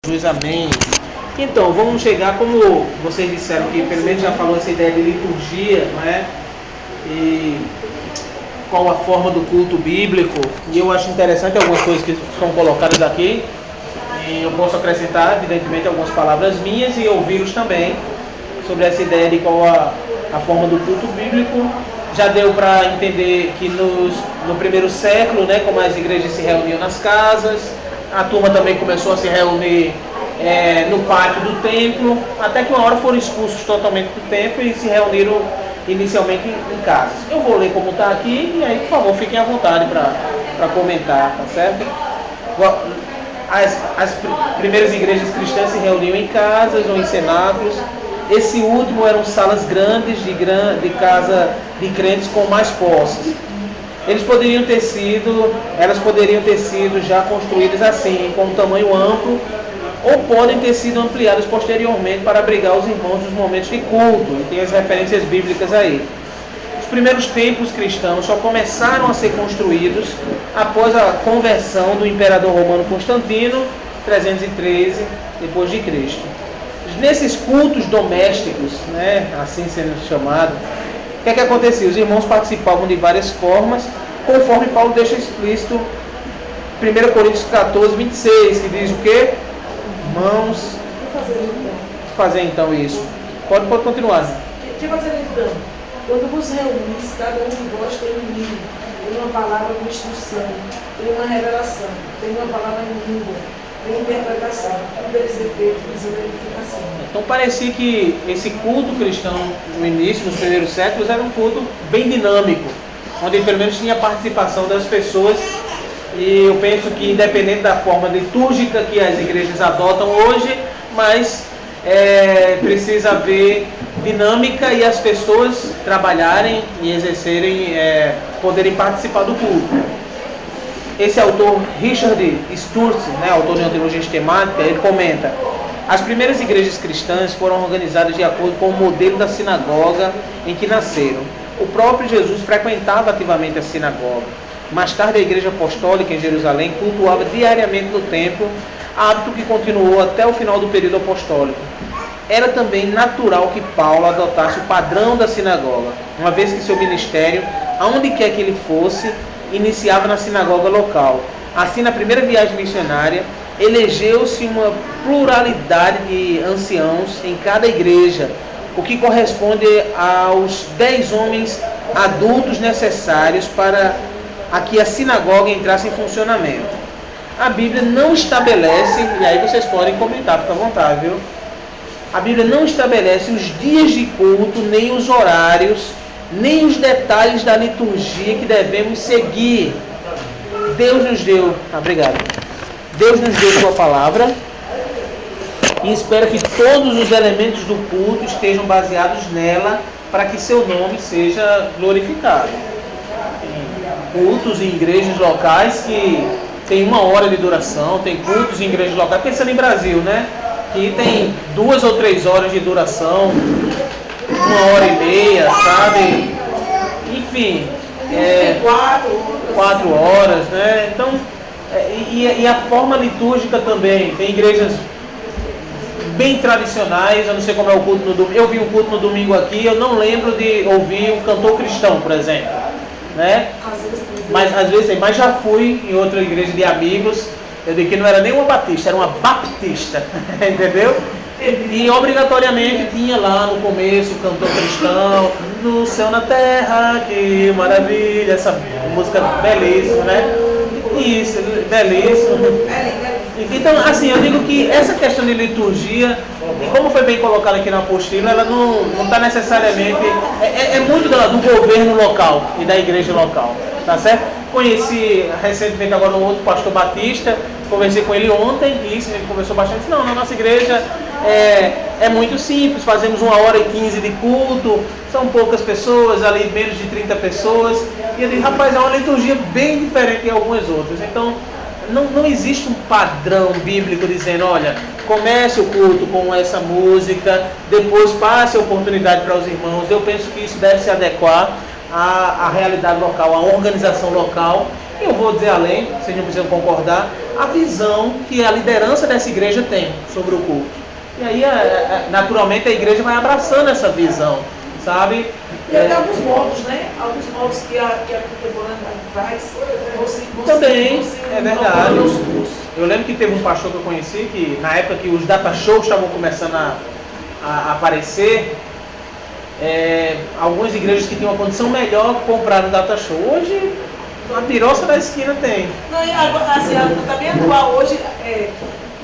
Jesus, amém. Então, vamos chegar, como vocês disseram que pelo menos já falou essa ideia de liturgia, não é? E qual a forma do culto bíblico. E eu acho interessante algumas coisas que são colocadas aqui. E eu posso acrescentar, evidentemente, algumas palavras minhas e ouvi-los também sobre essa ideia de qual a forma do culto bíblico. Já deu para entender que no primeiro século, né, como as igrejas se reuniam nas casas, a turma também começou a se reunir no pátio do templo, até que uma hora foram expulsos totalmente do templo e se reuniram inicialmente em casas. Eu vou ler como está aqui e aí, por favor, fiquem à vontade para comentar, tá certo? As primeiras igrejas cristãs se reuniam em casas ou em cenáculos. Esse último eram salas grandes de casa de crentes com mais posses. Elas poderiam ter sido já construídas assim, com um tamanho amplo, ou podem ter sido ampliadas posteriormente para abrigar os irmãos nos momentos de culto. E tem as referências bíblicas aí. Os primeiros templos cristãos só começaram a ser construídos após a conversão do imperador romano Constantino, 313 depois de Cristo. Nesses cultos domésticos, né, assim sendo chamado, o que é que acontecia? Os irmãos participavam de várias formas, conforme Paulo deixa explícito 1 Coríntios 14, 26, que diz o quê? Irmãos, fazer então isso. Pode continuar. Que fazer então? Quando vos reunis, cada um de vós tem um livro, tem uma palavra de instrução, tem uma revelação, tem uma palavra em língua, tem interpretação, tudo deve ser feito com edificação. Então parecia que esse culto cristão no início, nos primeiros séculos, era um culto bem dinâmico, onde pelo menos tinha a participação das pessoas. E eu penso que independente da forma litúrgica que as igrejas adotam hoje, mas precisa haver dinâmica e as pessoas trabalharem e exercerem, poderem participar do culto. Esse autor, Richard Sturz, né, autor de Teologia Sistemática, ele comenta: as primeiras igrejas cristãs foram organizadas de acordo com o modelo da sinagoga em que nasceram. O próprio Jesus frequentava ativamente a sinagoga. Mais tarde, a igreja apostólica em Jerusalém cultuava diariamente no templo, hábito que continuou até o final do período apostólico. Era também natural que Paulo adotasse o padrão da sinagoga, uma vez que seu ministério, aonde quer que ele fosse, iniciava na sinagoga local. Assim, na primeira viagem missionária, elegeu-se uma pluralidade de anciãos em cada igreja, o que corresponde aos 10 homens adultos necessários para que a sinagoga entrasse em funcionamento. A Bíblia não estabelece, e aí vocês podem comentar, fica à vontade, viu? A Bíblia não estabelece os dias de culto, nem os horários, nem os detalhes da liturgia que devemos seguir. Deus nos deu, obrigado. Deus nos deu sua palavra e espera que todos os elementos do culto estejam baseados nela para que seu nome seja glorificado. Tem cultos em igrejas locais que tem 1 hora de duração, tem cultos em igrejas locais, pensando em Brasil, né? Que tem 2 ou 3 horas de duração, 1 hora e meia, sabe? Enfim, 4 horas, né? Então, e a forma litúrgica também. Tem igrejas bem tradicionais, eu não sei como é o culto no domingo. Eu vi um culto no domingo aqui, eu não lembro de ouvir um cantor cristão, por exemplo, né? Mas já fui em outra igreja de amigos. Eu digo que não era nem uma batista, era uma baptista, entendeu? E obrigatoriamente tinha lá no começo o cantor cristão, no céu na terra, que maravilha, essa música belíssima, né? Isso, belíssimo. Então, assim, eu digo que essa questão de liturgia, e como foi bem colocado aqui na apostila, ela não está necessariamente, é muito do governo local e da igreja local, tá certo? Conheci recentemente agora um outro pastor batista, conversei com ele ontem, e isso ele conversou bastante. Não, na nossa igreja é muito simples, fazemos 1h15 de culto, são poucas pessoas, ali menos de 30 pessoas, e eu disse, rapaz, é uma liturgia bem diferente de algumas outras. Então, não existe um padrão bíblico dizendo, olha, comece o culto com essa música, depois passe a oportunidade para os irmãos. Eu penso que isso deve se adequar à realidade local, à organização local. Eu vou dizer além, vocês não precisam concordar, a visão que a liderança dessa igreja tem sobre o culto. E aí, naturalmente, a igreja vai abraçando essa visão, sabe? E até alguns modos, né? Alguns modos que a contemporânea traz. Também, é verdade. Os cultos. Eu lembro que teve um pastor que eu conheci, que na época que os data shows estavam começando a aparecer, algumas igrejas que tinham uma condição melhor compraram data show. Hoje, a piroça da esquina tem. Não, e agora, assim, está bem atual hoje,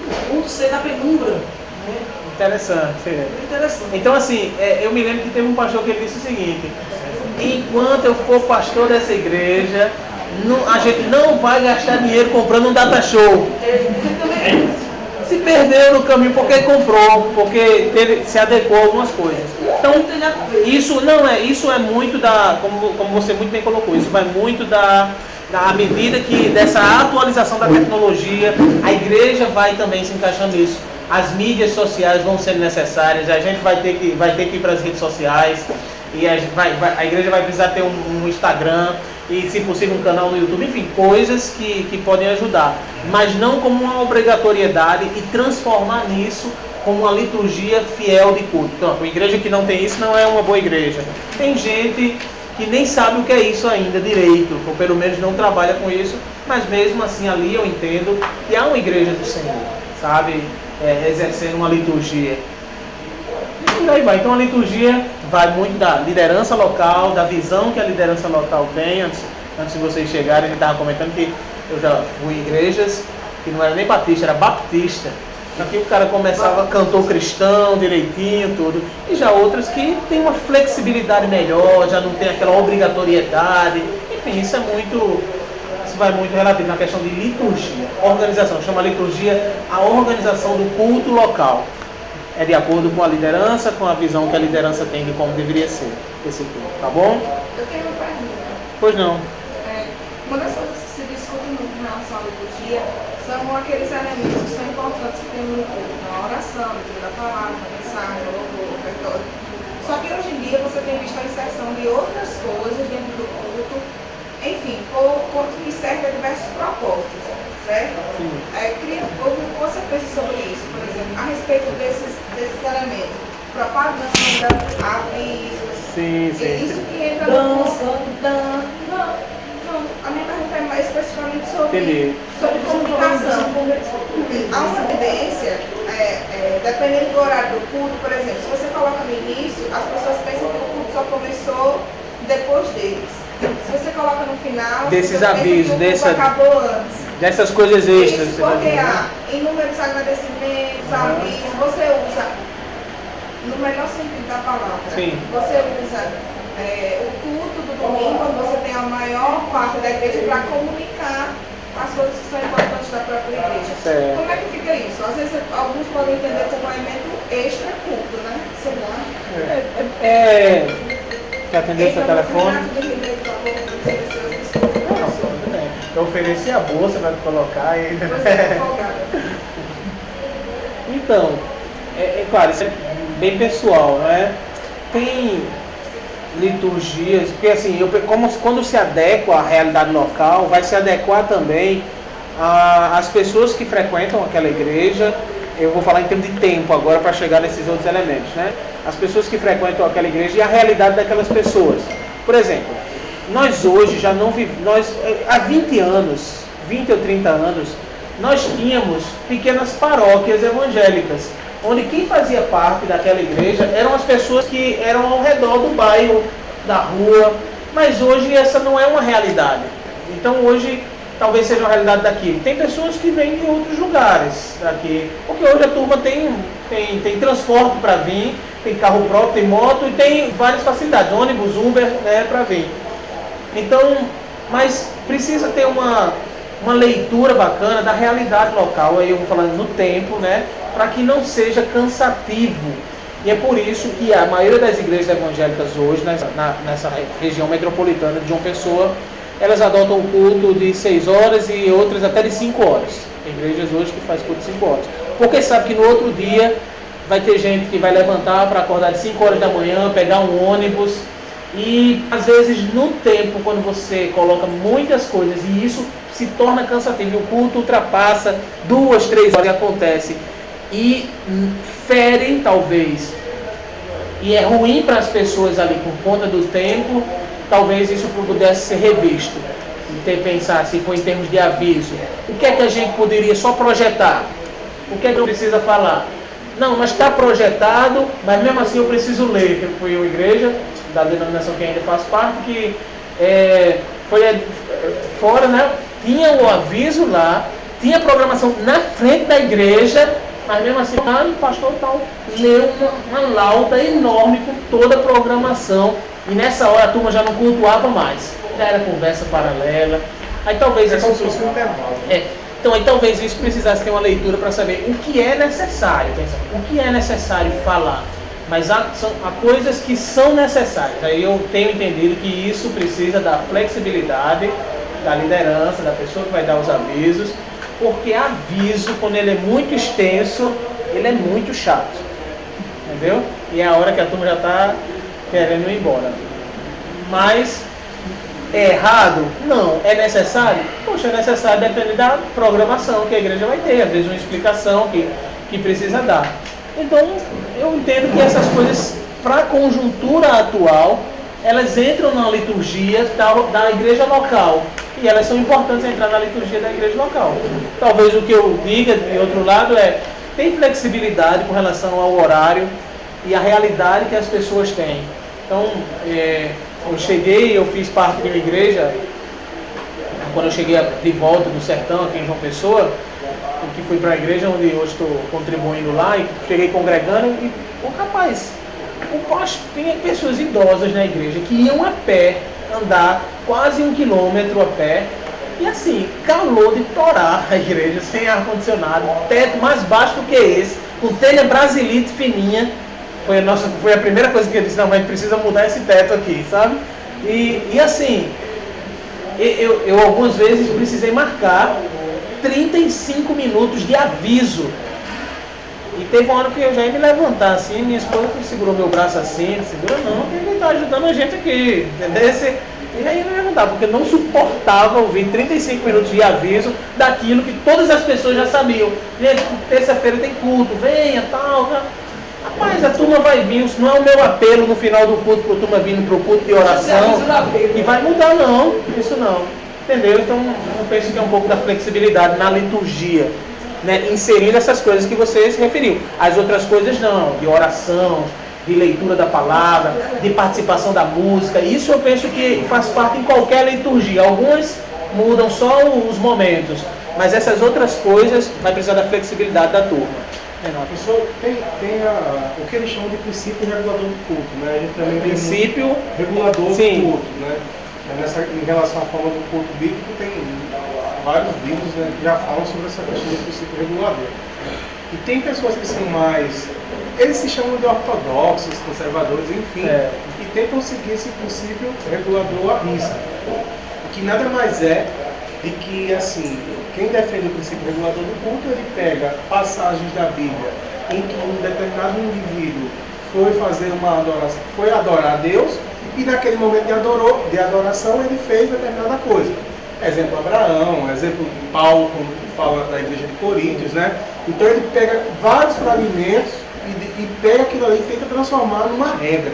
o culto ser na penumbra. Né? Interessante. Interessante. Então, assim, eu me lembro que teve um pastor que ele disse o seguinte: enquanto eu for pastor dessa igreja, a gente não vai gastar dinheiro comprando um data show. Se perdeu no caminho porque comprou, porque se adequou a algumas coisas. Então, isso é muito como você muito bem colocou, isso vai muito à medida que dessa atualização da tecnologia, a igreja vai também se encaixando nisso. As mídias sociais vão sendo necessárias, a gente vai ter que ir para as redes sociais, e a igreja vai precisar ter um Instagram, e se possível um canal no YouTube, enfim, coisas que podem ajudar, mas não como uma obrigatoriedade e transformar nisso como uma liturgia fiel de culto. Então, uma igreja que não tem isso não é uma boa igreja. Tem gente que nem sabe o que é isso ainda direito, ou pelo menos não trabalha com isso, mas mesmo assim ali eu entendo que há uma igreja do Senhor, sabe? Exercendo uma liturgia. E aí vai. Então a liturgia vai muito da liderança local, da visão que a liderança local tem. Antes de vocês chegarem, ele estava comentando que eu já fui em igrejas que não era nem batista, era baptista. Aqui o cara começava, cantor cristão direitinho, tudo. E já outras que tem uma flexibilidade melhor, já não tem aquela obrigatoriedade. Enfim, isso vai muito relativo na questão de liturgia, organização. Chama liturgia a organização do culto local. É de acordo com a liderança, com a visão que a liderança tem de como deveria ser esse culto, tá bom? Eu tenho uma pergunta. Pois não. Uma das coisas que se discute muito em relação à liturgia são aqueles elementos que são importantes que tem no culto, na oração, na leitura da palavra, na mensagem, no louvor, no ofertório. Só que hoje em dia você tem visto a inserção de outras coisas dentro do culto, enfim, que serve a diversos propósitos, certo? Houve uma consequência sobre isso, por exemplo, a respeito desses elementos. Propaganda, avisos. Sim. Isso que entra no Não. A minha pergunta é mais especificamente sobre comunicação. Há uma tendência, dependendo do horário do culto, por exemplo, se você coloca no início, as pessoas pensam que o culto só começou depois deles. Se você coloca no final, desses avisos, acabou antes. Dessas coisas extras. Isso porque há inúmeros agradecimentos, avisos, você usa, no melhor sentido da palavra, Sim. você usa o culto do domingo, quando você tem a maior parte da igreja, para comunicar as coisas que são importantes da própria igreja. Certo. Como é que fica isso? Às vezes alguns podem entender como um elemento extra culto, né? Sei lá. Quer atender seu telefone? Eu ofereci a bolsa para colocar e... Então, claro, isso é bem pessoal, né? Tem liturgias, porque assim, quando se adequa à realidade local, vai se adequar também às pessoas que frequentam aquela igreja. Eu vou falar em termos de tempo agora para chegar nesses outros elementos, né? As pessoas que frequentam aquela igreja e a realidade daquelas pessoas. Por exemplo, nós hoje já não vivemos, há 20 ou 30 anos, nós tínhamos pequenas paróquias evangélicas, onde quem fazia parte daquela igreja eram as pessoas que eram ao redor do bairro, da rua, mas hoje essa não é uma realidade. Então hoje talvez seja uma realidade daqui. Tem pessoas que vêm de outros lugares daqui, porque hoje a turma tem transporte para vir, tem carro próprio, tem moto e tem várias facilidades, ônibus, Uber, né, para vir. Então, mas precisa ter uma leitura bacana da realidade local, aí eu vou falando no tempo, né, para que não seja cansativo. E é por isso que a maioria das igrejas evangélicas hoje, nessa região metropolitana de João Pessoa, elas adotam o culto de 6 horas e outras até de 5 horas. Tem igrejas hoje que faz culto de 5 horas. Porque sabe que no outro dia vai ter gente que vai levantar para acordar de 5 horas da manhã, pegar um ônibus. E às vezes no tempo, quando você coloca muitas coisas, e isso se torna cansativo. O culto ultrapassa 2, 3 horas que acontece e fere, talvez, e é ruim para as pessoas ali por conta do tempo. Talvez isso pudesse ser revisto e pensar, se for em termos de aviso, o que é que a gente poderia só projetar? O que é que eu preciso falar? Não, mas está projetado, mas mesmo assim eu preciso ler. Eu fui uma igreja da denominação que ainda faço parte, que foi fora, né? Tinha o aviso lá, tinha a programação na frente da igreja, mas mesmo assim, o pastor tal leu uma lauda enorme com toda a programação, e nessa hora a turma já não cultuava mais, já era conversa paralela. Aí talvez como se fosse um intervalo. Então aí talvez isso precisasse ter uma leitura para saber o que é necessário, o que é necessário falar. Mas há coisas que são necessárias. Aí eu tenho entendido que isso precisa da flexibilidade da liderança, da pessoa que vai dar os avisos, porque aviso, quando ele é muito extenso, ele é muito chato. Entendeu? E é a hora que a turma já está querendo ir embora. Mas é errado? Não. É necessário? Poxa, é necessário depender da programação que a igreja vai ter, às vezes uma explicação que precisa dar. Então, eu entendo que essas coisas, para a conjuntura atual, elas entram na liturgia da igreja local. E elas são importantes entrar na liturgia da igreja local. Talvez o que eu diga, de outro lado, tem flexibilidade com relação ao horário e a realidade que as pessoas têm. Então, eu fiz parte de uma igreja, quando eu cheguei de volta do sertão, aqui em João Pessoa, que fui para a igreja onde hoje estou contribuindo lá, e cheguei congregando, e tinha pessoas idosas na igreja que iam a pé, andar quase 1 quilômetro a pé, e assim, calor de torar a igreja, sem ar-condicionado, teto mais baixo do que esse, com telha brasilite fininha. Foi a primeira coisa que eu disse: não, mas a gente precisa mudar esse teto aqui, sabe? E assim, eu algumas vezes precisei marcar 35 minutos de aviso. E teve uma hora que eu já ia me levantar assim, minha esposa segurou meu braço assim: não segura não, porque ele está ajudando a gente aqui, entendeu? E aí eu ia me levantar, porque eu não suportava ouvir 35 minutos de aviso daquilo que todas as pessoas já sabiam. Gente, terça-feira tem culto, venha, tal, tal. Rapaz, a turma vai vir, isso não é o meu apelo no final do culto, para a turma vindo para o culto de oração, e vai mudar não, isso não. Entendeu? Então eu penso que é um pouco da flexibilidade na liturgia, né? Inserindo essas coisas que você se referiu. As outras coisas não, de oração, de leitura da palavra, de participação da música. Isso eu penso que faz parte em qualquer liturgia. Algumas mudam só os momentos, mas essas outras coisas vai precisar da flexibilidade da turma. Professor, tem o que eles chamam de princípio regulador do culto, né? A gente também princípio regulador sim. do culto, né? Em relação à forma do culto bíblico, tem vários livros, né, que já falam sobre essa questão do princípio regulador. E tem pessoas que são mais, eles se chamam de ortodoxos, conservadores, enfim, e tentam seguir esse princípio regulador à risca. Que nada mais é de que, assim, quem defende o princípio regulador do culto, ele pega passagens da Bíblia em que um determinado indivíduo foi fazer uma adoração, foi adorar a Deus, e naquele momento de adoração ele fez determinada coisa. Exemplo Abraão, exemplo Paulo, quando fala da igreja de Coríntios, né? Então ele pega vários fragmentos e pega aquilo ali e tenta transformar numa regra.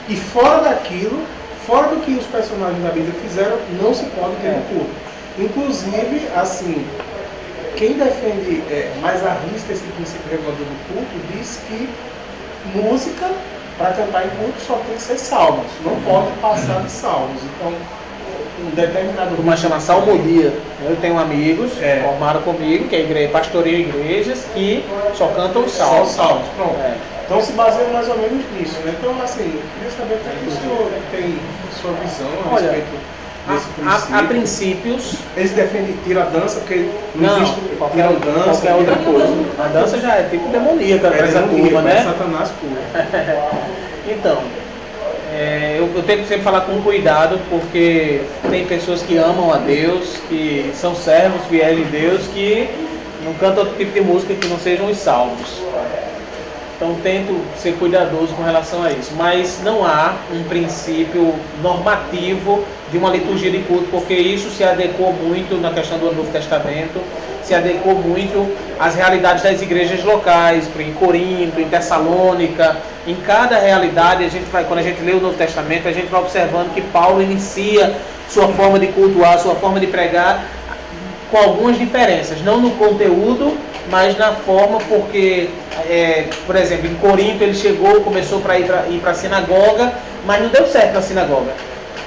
E fora daquilo, fora do que os personagens da Bíblia fizeram, não se pode ter no culto. Inclusive, assim, quem defende mais à risca esse princípio regulador do culto diz que música para cantar em culto só tem que ser salmos, não pode passar de salmos. Então, um determinado... Uma chama salmodia. Eu tenho amigos que formaram comigo, que pastoreiam igrejas, que só cantam os salmos. Só salmos, pronto. Então se baseia mais ou menos nisso, né? Então, assim, eu queria saber o que o senhor tem sua visão a respeito desse princípio. Há princípios... Eles defendem tira-dança, porque não existe tira-dança. Qualquer outra coisa. A dança já é tipo demoníaca, essa turma, né? Satanás puro. Então, eu tenho que sempre falar com cuidado, porque tem pessoas que amam a Deus, que são servos fiéis de Deus, que não cantam outro tipo de música que não sejam os salmos. Então tento ser cuidadoso com relação a isso, mas não há um princípio normativo de uma liturgia de culto, porque isso se adequou muito na questão do Novo Testamento, se adequou muito às realidades das igrejas locais, em Corinto, em Tessalônica. Em cada realidade, quando a gente lê o Novo Testamento, a gente vai observando que Paulo inicia sua forma de cultuar, sua forma de pregar, com algumas diferenças, não no conteúdo, mas na forma, porque, por exemplo, em Corinto ele começou para ir para a sinagoga, mas não deu certo na sinagoga.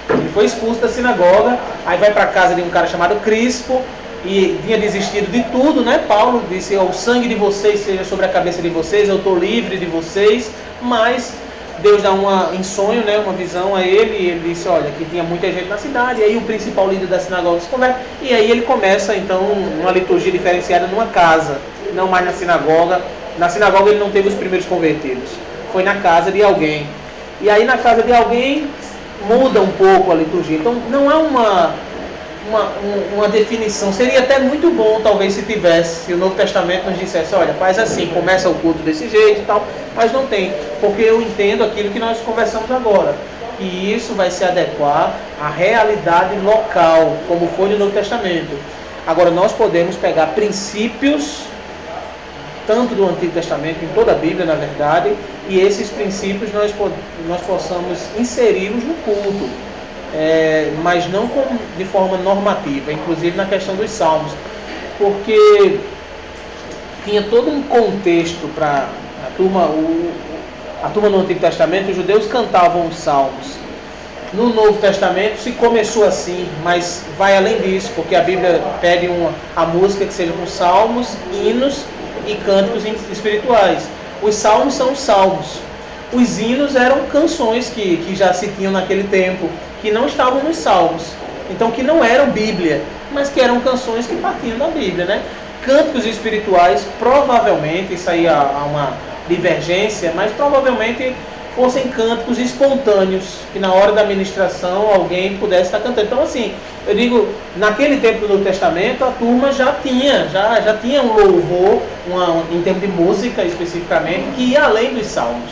Ele foi expulso da sinagoga, aí vai para a casa de um cara chamado Crispo, e tinha desistido de tudo, né? Paulo disse: o sangue de vocês seja sobre a cabeça de vocês, eu estou livre de vocês, mas Deus dá em sonho, né, uma visão a ele, e ele disse, olha, que tinha muita gente na cidade, e aí o principal líder da sinagoga se converte, e aí ele começa então uma liturgia diferenciada numa casa, não mais na sinagoga. Na sinagoga ele não teve os primeiros convertidos, foi na casa de alguém, e aí na casa de alguém muda um pouco a liturgia. Então não há uma definição. Seria até muito bom, talvez, se tivesse, se o Novo Testamento nos dissesse, olha, faz assim, começa o culto desse jeito e tal, mas não tem, porque eu entendo aquilo que nós conversamos agora, que isso vai se adequar à realidade local, como foi no Novo Testamento. Agora, nós podemos pegar princípios, tanto do Antigo Testamento, em toda a Bíblia, na verdade, e esses princípios nós possamos inseri-los no culto. Mas não de forma normativa, inclusive na questão dos salmos, porque tinha todo um contexto para a turma no Antigo Testamento. Os judeus cantavam os salmos. No Novo Testamento se começou assim, mas vai além disso, porque a Bíblia pede a música que seja com salmos, hinos e cânticos espirituais. Os salmos são os salmos. Os hinos eram canções que já se tinham naquele tempo, que não estavam nos salmos, então que não eram Bíblia, mas que eram canções que partiam da Bíblia, né? Cânticos espirituais, provavelmente, isso aí há uma divergência, mas provavelmente fossem cânticos espontâneos, que na hora da ministração alguém pudesse estar cantando. Então assim, eu digo, naquele tempo do Novo Testamento a turma já tinha um louvor, em termos de música especificamente, que ia além dos salmos.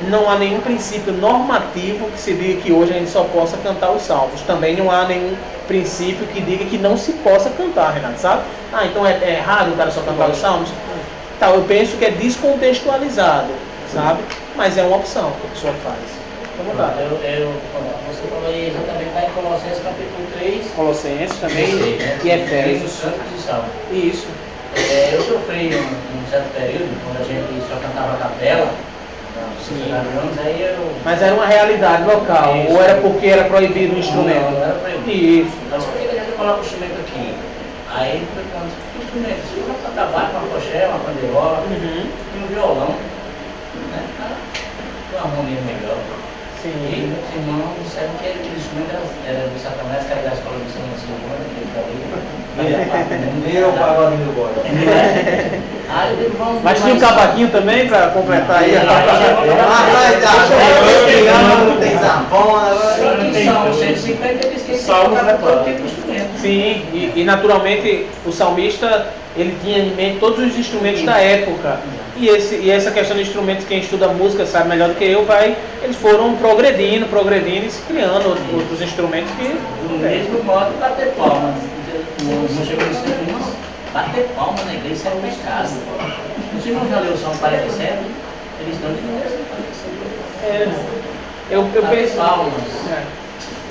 Não há nenhum princípio normativo que se diga que hoje a gente só possa cantar os salmos. Também não há nenhum princípio que diga que não se possa cantar, Renato, sabe? Então é errado o cara só cantar os salmos? Eu penso que é descontextualizado, sabe? Mas é uma opção que a pessoa faz. Você falou aí exatamente, está em Colossenses capítulo 3. Colossenses também, né? e Efésios. Os Santos e Salmos. Isso. Eu sofri um certo período, quando a gente só cantava a capela. Sim. Aí Mas era uma realidade local, isso. Ou era porque era proibido o instrumento? Não era proibido. Isso. Então você fica querendo colocar o instrumento aqui. Aí ele foi falando, que instrumento? Se eu cantar baixo, uma coxé, uma pandeirola, e um violão, né? Uma harmonia melhor. Sim. E meus irmãos disseram que aquele instrumento era do Satanás, que era da escola do Senhor Silvana, que Nem o pagode do bode. Mas tinha um cavaquinho também para completar aí? Não tem sanfona. São 150, eles que Salmos, né, todo tipo de instrumento. Sim, e naturalmente o salmista ele tinha em mente todos os instrumentos da época. E essa questão de instrumentos, quem estuda música sabe melhor do que eu, eles foram progredindo e se criando outros instrumentos que... Do mesmo modo, bater palmas. Não chegou nesse tempo, não. Bater palmas na igreja é um pecado. Você não já leu o Salmo 47? Eles não dizem Eu penso... palmas.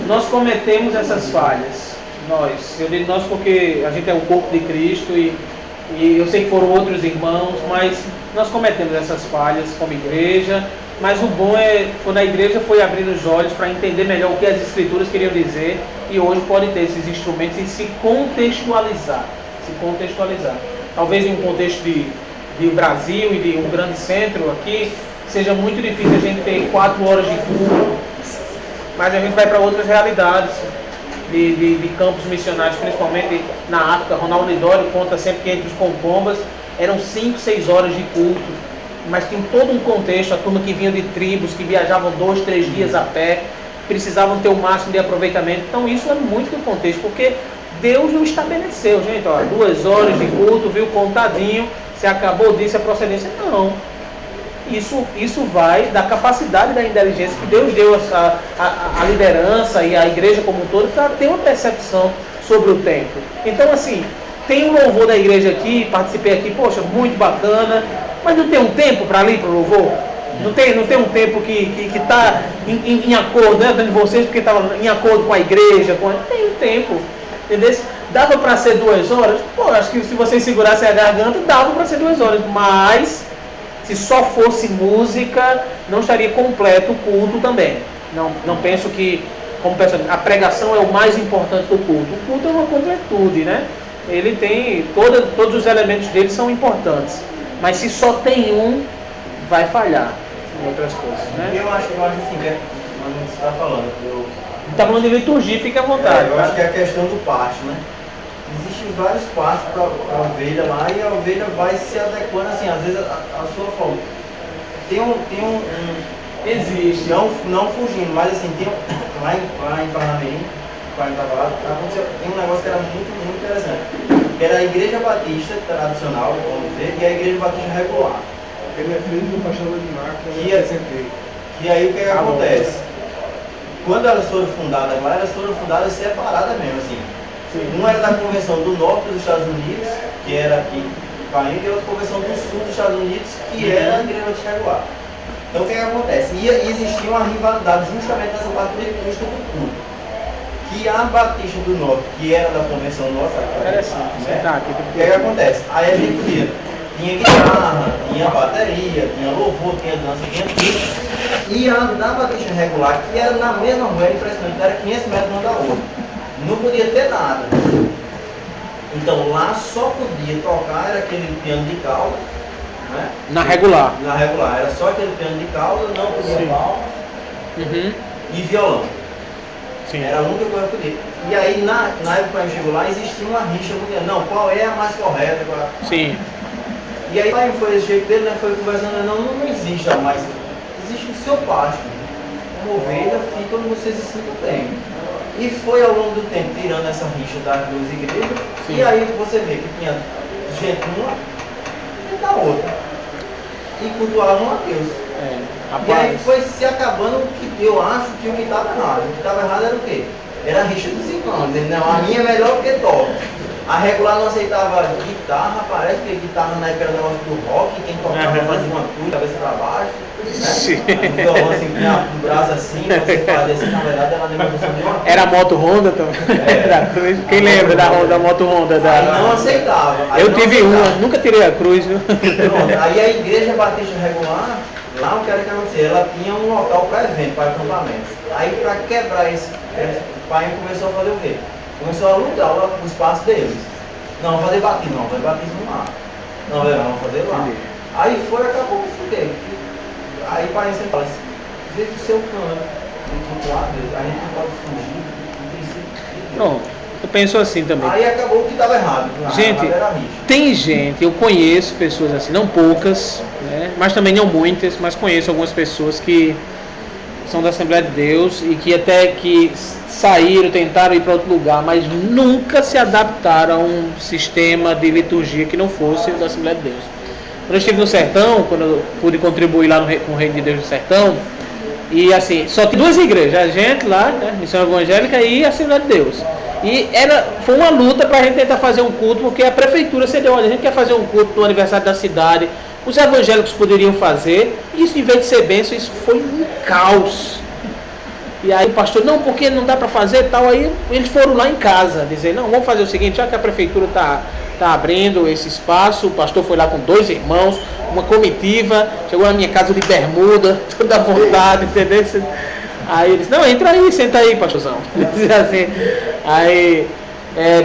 Nós cometemos essas falhas. Eu digo nós porque a gente é o corpo de Cristo e eu sei que foram outros irmãos, mas nós cometemos essas falhas como igreja. Mas o bom é quando a igreja foi abrindo os olhos para entender melhor o que as escrituras queriam dizer, e hoje pode ter esses instrumentos e se contextualizar. Talvez em um contexto de Brasil e de um grande centro aqui, seja muito difícil a gente ter 4 horas de culto, mas a gente vai para outras realidades. De campos missionários, principalmente na África. Ronaldo Lidório conta sempre que entre os pompombas eram 5, 6 horas de culto, mas tem todo um contexto. A turma que vinha de tribos, que viajavam 2, 3 dias a pé, precisavam ter o máximo de aproveitamento. Então isso é muito do contexto, porque Deus não estabeleceu, gente, 2 horas de culto, viu, contadinho, se acabou disso, a procedência. Não. isso vai da capacidade da inteligência que Deus deu a liderança e a igreja como um todo para ter uma percepção sobre o tempo. Então, assim, tem um louvor da igreja aqui, participei aqui, poxa, muito bacana, mas não tem um tempo para ir para o louvor? Não tem um tempo que está em acordo, né, de vocês, porque estava em acordo com a igreja, tem um tempo, entendeu? Dava para ser 2 horas? Pô, acho que se vocês segurassem a garganta, dava para ser 2 horas, mas se só fosse música, não estaria completo o culto também. Não penso que, como penso, a pregação é o mais importante do culto. O culto é uma completude, né? Ele tem, todos os elementos dele são importantes, mas se só tem um, vai falhar em outras coisas, né? Eu acho assim, que quando você está falando, Está falando de liturgia, fique à vontade. eu acho que é a questão do pasto, né? Existem vários pastos para a ovelha lá e a ovelha vai se adequando assim, às vezes a sua forma. Existe. Não fugindo, mas assim, lá em Parnamirim, tem um negócio que era muito, muito interessante. Que era a igreja batista tradicional, vamos dizer, e a igreja batista regular. Ele é filho do pastor Odimar, que eu E apresentei. E aí o que acontece? Quando elas foram fundadas lá, elas foram fundadas separadas mesmo, assim. Uma era da Convenção do Norte dos Estados Unidos, que era aqui em País, e outra Convenção do Sul dos Estados Unidos, que era a igreja batista regular. Então o que acontece? E existia uma rivalidade justamente nessa parte litúrgica do culto. Que a Batista do Norte, que era da Convenção Nossa, o que acontece? Aí a gente tinha guitarra, tinha bateria, tinha louvor, tinha dança, tinha tudo. E a da Batista regular, que era na mesma rua, era impressionante, era 500 metros uma da outra. Não podia ter nada. Então lá só podia tocar, era aquele piano de cauda, né? Na regular. Na regular, era só aquele piano de cauda, não podia palmas e violão. Sim. Era a única coisa que podia. E aí na época que a gente chegou lá, existia uma rixa, não, qual é a mais correta? Sim. E aí pai foi esse jeito dele, né? Foi conversando, não existe mais. Existe o seu pasto. Uma ovelha fica onde vocês se sintam bem. E foi ao longo do tempo tirando essa rixa das 2 igrejas. Sim. E aí você vê que tinha gente numa e na outra. E cultuavam a Deus. E aí foi se acabando que eu acho que o que estava errado. O que estava errado era o quê? Era a rixa dos irmãos. Não, a minha é melhor porque toca. A regular não aceitava guitarra, parece que guitarra na época era negócio do rock, quem tocava fazia uma cruz, cabeça para baixo. Né? O violão assim, tinha o braço assim, você fazia assim, na verdade era a demonstração de uma cruz. Era a moto Honda também? Era cruz. Quem lembra da moto Honda? Aí não aceitava. Eu tive uma, nunca tirei a cruz, viu? Pronto. Aí a igreja batista regular, lá o que era que acontecia? Ela tinha um local para evento, para acampamentos. Aí para quebrar esse, o pai começou a fazer o quê? Começou a alugar o espaço deles. Não, vamos fazer batismo, não, fazer batismo lá. Não, vamos fazer lá. Aí foi, acabou isso quê? Aí o pai sempre fala assim, veja o seu plano, a gente não pode fugir do princípio. Pronto, eu penso assim também. Aí acabou o que estava errado. Gente, tem gente, eu conheço pessoas assim, não poucas, né, mas também não muitas, mas conheço algumas pessoas que são da Assembleia de Deus e que até que saíram, tentaram ir para outro lugar, mas nunca se adaptaram a um sistema de liturgia que não fosse o da Assembleia de Deus. Quando eu estive no Sertão, quando eu pude contribuir lá com o Reino de Deus do Sertão, e assim, só tem 2 igrejas, a gente lá, né, Missão Evangélica e a Assembleia de Deus. E foi uma luta para a gente tentar fazer um culto, porque a prefeitura cedeu, olha, a gente quer fazer um culto no aniversário da cidade, os evangélicos poderiam fazer, e isso em vez de ser bênção, isso foi um caos. E aí o pastor, não, porque não dá para fazer e tal, aí eles foram lá em casa, dizer, não, vamos fazer o seguinte, já que a prefeitura está abrindo esse espaço, o pastor foi lá com 2 irmãos, uma comitiva, chegou na minha casa de bermuda, toda à vontade, entendeu? Aí ele disse, não, entra aí, senta aí, pastorzão. Assim, aí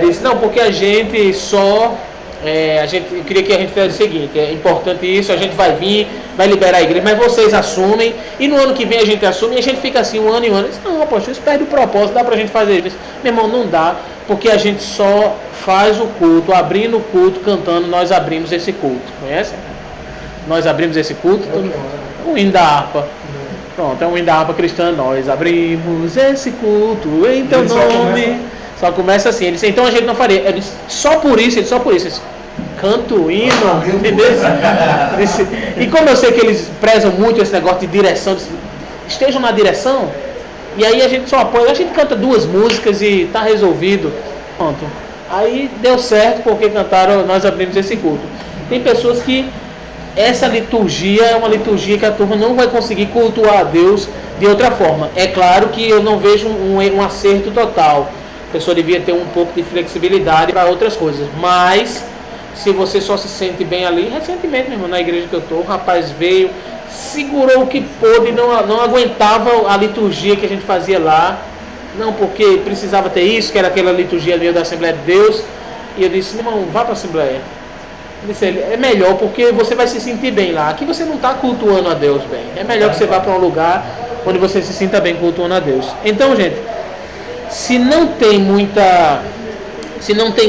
disse, não, porque a gente só... eu queria que a gente fizesse o seguinte, é importante isso, a gente vai vir, vai liberar a igreja, mas vocês assumem, e no ano que vem a gente assume, e a gente fica assim um ano e um ano. Eu disse, não, apóstolo, isso perde o propósito, dá pra gente fazer isso. Eu disse, meu irmão, não dá, porque a gente só faz o culto, abrindo o culto, cantando, nós abrimos esse culto, conhece? Nós abrimos esse culto, o hino da harpa. Pronto, é um hino da harpa cristã, nós abrimos esse culto em teu nome. Só começa assim, ele disse, então a gente não faria. Eu disse, só por isso, ele disse, canto, hino, entendeu? E como eu sei que eles prezam muito esse negócio de direção, estejam na direção, e aí a gente só apoia, a gente canta 2 músicas e tá resolvido. Pronto. Aí deu certo porque cantaram, nós abrimos esse culto. Tem pessoas que essa liturgia é uma liturgia que a turma não vai conseguir cultuar a Deus de outra forma. É claro que eu não vejo um acerto total. A pessoa devia ter um pouco de flexibilidade para outras coisas. Mas, se você só se sente bem ali, recentemente mesmo, na igreja que eu estou, o rapaz veio, segurou o que pôde, não aguentava a liturgia que a gente fazia lá. Não, porque precisava ter isso, que era aquela liturgia meio da Assembleia de Deus. E eu disse, irmão, vá para a Assembleia. Eu disse, é melhor porque você vai se sentir bem lá. Aqui você não está cultuando a Deus bem. É melhor que você vá para um lugar onde você se sinta bem cultuando a Deus. Então, gente, se não tem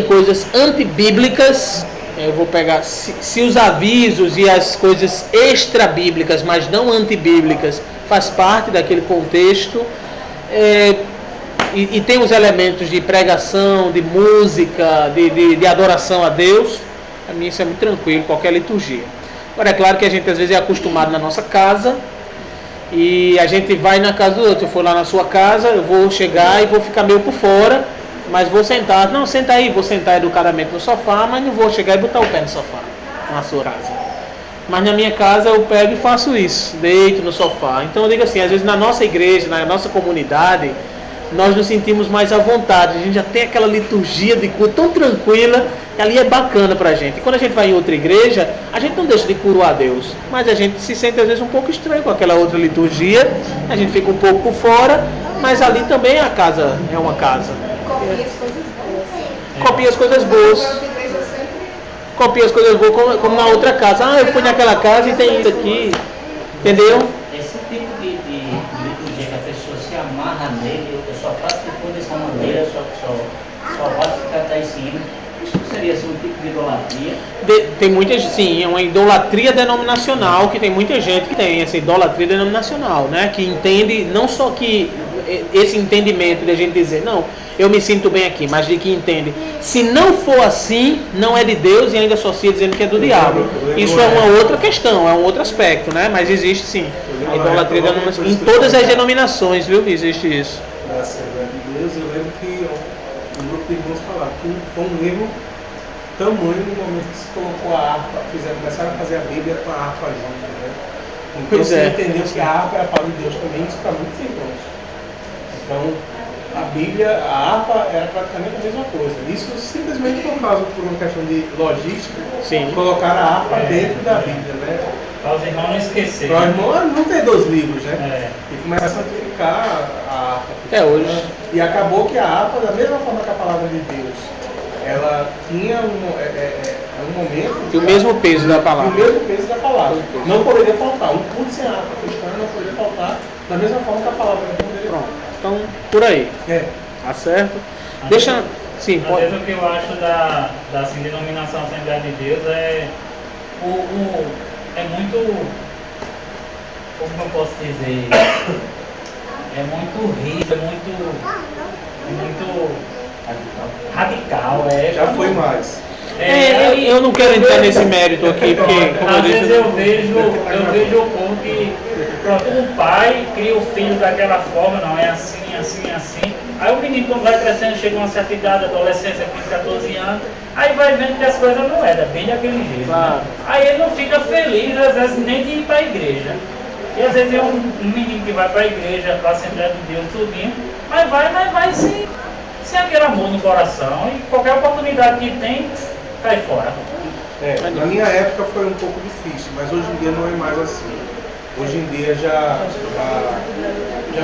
coisas antibíblicas, eu vou pegar, se os avisos e as coisas extra-bíblicas, mas não antibíblicas, faz parte daquele contexto, e tem os elementos de pregação, de música, de adoração a Deus, para mim isso é muito tranquilo, qualquer liturgia. Agora é claro que a gente às vezes é acostumado na nossa casa, e a gente vai na casa do outro. Se eu for lá na sua casa, eu vou chegar e vou ficar meio por fora, mas vou sentar. Não, senta aí, vou sentar educadamente no sofá, mas não vou chegar e botar o pé no sofá, na sua casa. Mas na minha casa eu pego e faço isso, deito no sofá. Então eu digo assim, às vezes na nossa igreja, na nossa comunidade, nós nos sentimos mais à vontade. A gente já tem aquela liturgia de culto tão tranquila, que ali é bacana pra gente. E quando a gente vai em outra igreja, a gente não deixa de cultuar a Deus, mas a gente se sente às vezes um pouco estranho com aquela outra liturgia, a gente fica um pouco por fora, mas ali também a casa é uma casa. Copia as coisas boas. Copia as coisas boas. A igreja sempre Copia as coisas boas como na outra casa. Ah, eu fui naquela casa e tem isso aqui. Entendeu? Esse tipo de liturgia que a pessoa se amarra nele, eu só faço de toda dessa maneira, só gosto de cantar em cima. Isso seria assim, um tipo de idolatria? Tem muita, sim, é uma idolatria denominacional, que tem muita gente que tem essa idolatria denominacional, né? Que entende, não só que esse entendimento de a gente dizer, não, eu me sinto bem aqui, mas de que entende, se não for assim, não é de Deus e ainda associa dizendo que é do diabo. Isso é uma outra questão, é um outro aspecto, né? Mas existe sim, a idolatria denominacional. Em todas as denominações, viu? Existe isso. Da Assembleia de Deus, eu lembro que um grupo de irmãos falaram que foi um erro tamanho no momento que se colocou a harpa, começaram a fazer a Bíblia com a harpa junto, né? Então você entendeu que a harpa era a palavra de Deus também, isso para muitos irmãos. Então, a Bíblia, a harpa era praticamente a mesma coisa. Isso simplesmente por uma questão de logística, colocar a harpa dentro da Bíblia, né? Para os irmãos não esquecerem. Para os irmãos não ter 2 livros, né? E começa a santificar a harpa. Até hoje. E acabou que a harpa, da mesma forma que a palavra de Deus, ela tinha um momento... E o mesmo peso da palavra. O mesmo peso da palavra. Não poderia faltar. Um culto sem harpa cristã não poderia faltar, da mesma forma que a palavra não poderia faltar. Então, por aí. Tá certo? Deixa... Sim, às vezes o que eu acho da assim, denominação Assembleia de Deus é muito, como eu posso dizer, é muito rígido, é muito radical. Já foi mais. Eu não quero entrar nesse mérito aqui, porque como às vezes eu vejo o povo que pronto, o pai cria o filho daquela forma, não é assim. Aí o menino quando vai crescendo, chega a uma certa idade, adolescência, 15, 14 anos, aí vai vendo que as coisas não eram bem daquele jeito. Claro. Né? Aí ele não fica feliz, às vezes, nem de ir para a igreja. E às vezes é um menino que vai para a igreja, para a Assembleia de Deus, tudinho, mas vai sem aquele amor no coração, e qualquer oportunidade que tem, cai fora. Na minha época foi um pouco difícil, mas hoje em dia não é mais assim. Hoje em dia já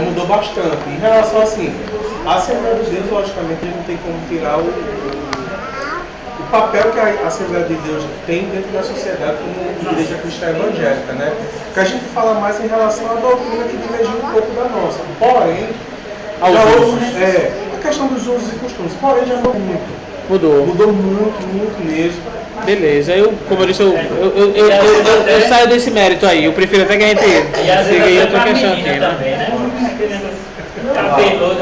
mudou bastante. Em relação assim, a Assembleia de Deus, logicamente, a gente não tem como tirar o papel que a Assembleia de Deus tem dentro da sociedade como igreja cristã evangélica, né? Que a gente fala mais em relação à doutrina que divergiu um pouco da nossa. Porém, a questão dos usos e costumes, porém já mudou muito. Mudou muito mesmo. Beleza, como eu disse, eu saio desse mérito aí. Eu prefiro até que a gente siga aí outra questão aqui, né? Também, né? Cabeludo,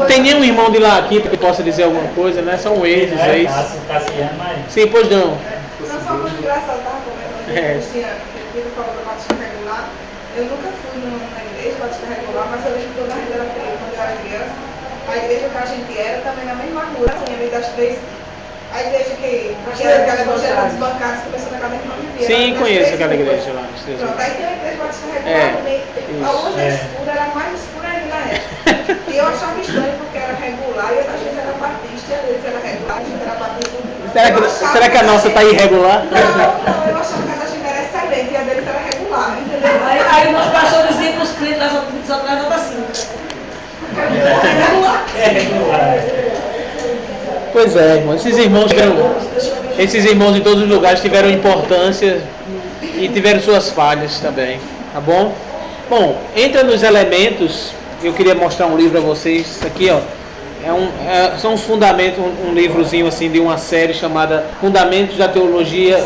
Tem nenhum irmão de lá aqui que possa dizer alguma coisa, né? São eles, aí. Cassiano, mas... Sim, pois não. Não, só uma coisa engraçada, estava comentando que ele falou da batista regular. Eu nunca fui na igreja batista regular, mas eu lembro que toda a gente era quando eu era criança. A igreja que a gente era também na mesma rua, tinha ali das três. A igreja que era aquela evangélica dos bancários, começou na casa da irmã Vivia. Sim, conheço aquela igreja lá. Pronto, aí tem a igreja batista regular também. A outra escura era mais escura ainda na época. E eu achava estranho porque era regular e a gente era batista, e às vezes era regular, a gente era batista. Será que a nossa está irregular? Não, eu achava que a da gente era excelente e a deles era regular, entendeu? Aí nós pastor dizia para os crentes, só traz nota 5. Pois é, irmão. Esses irmãos em todos os lugares tiveram importância e tiveram suas falhas também, tá bom? Bom, entra nos elementos. Eu queria mostrar um livro a vocês aqui, ó. São os fundamentos, um livrozinho assim de uma série chamada Fundamentos da Teologia,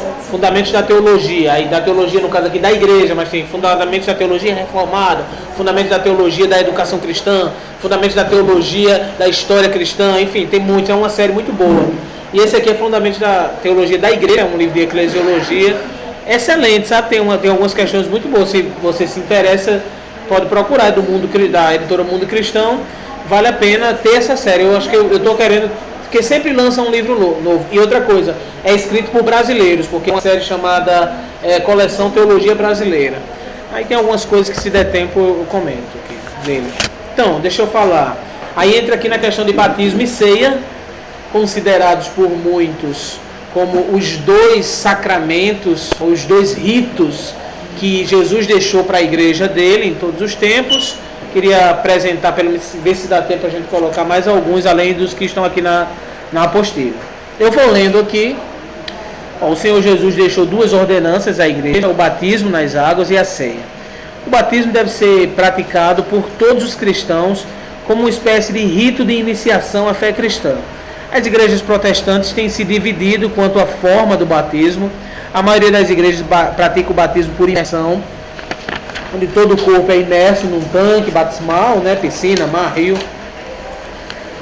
aí da teologia no caso aqui da igreja, mas tem Fundamentos da Teologia Reformada, Fundamentos da Teologia da Educação Cristã, Fundamentos da Teologia da História Cristã, enfim, tem muitos, é uma série muito boa. E esse aqui é Fundamentos da Teologia da Igreja, é um livro de eclesiologia, excelente, sabe? Tem algumas questões muito boas, se você se interessa, pode procurar, da editora Mundo Cristão. Vale a pena ter essa série. Eu acho que eu estou querendo, porque sempre lança um livro novo. E outra coisa, é escrito por brasileiros, porque é uma série chamada Coleção Teologia Brasileira. Aí tem algumas coisas que, se der tempo, eu comento aqui dele. Então, deixa eu falar. Aí entra aqui na questão de batismo e ceia, considerados por muitos como os dois sacramentos, os dois ritos que Jesus deixou para a igreja dele em todos os tempos. Queria apresentar, ver se dá tempo a gente colocar mais alguns, além dos que estão aqui na apostila. Eu vou lendo aqui. O Senhor Jesus deixou duas ordenanças à igreja: o batismo nas águas e a ceia. O batismo deve ser praticado por todos os cristãos como uma espécie de rito de iniciação à fé cristã. As igrejas protestantes têm se dividido quanto à forma do batismo. A maioria das igrejas pratica o batismo por imersão, onde todo o corpo é imerso num tanque batismal, né, piscina, mar, rio.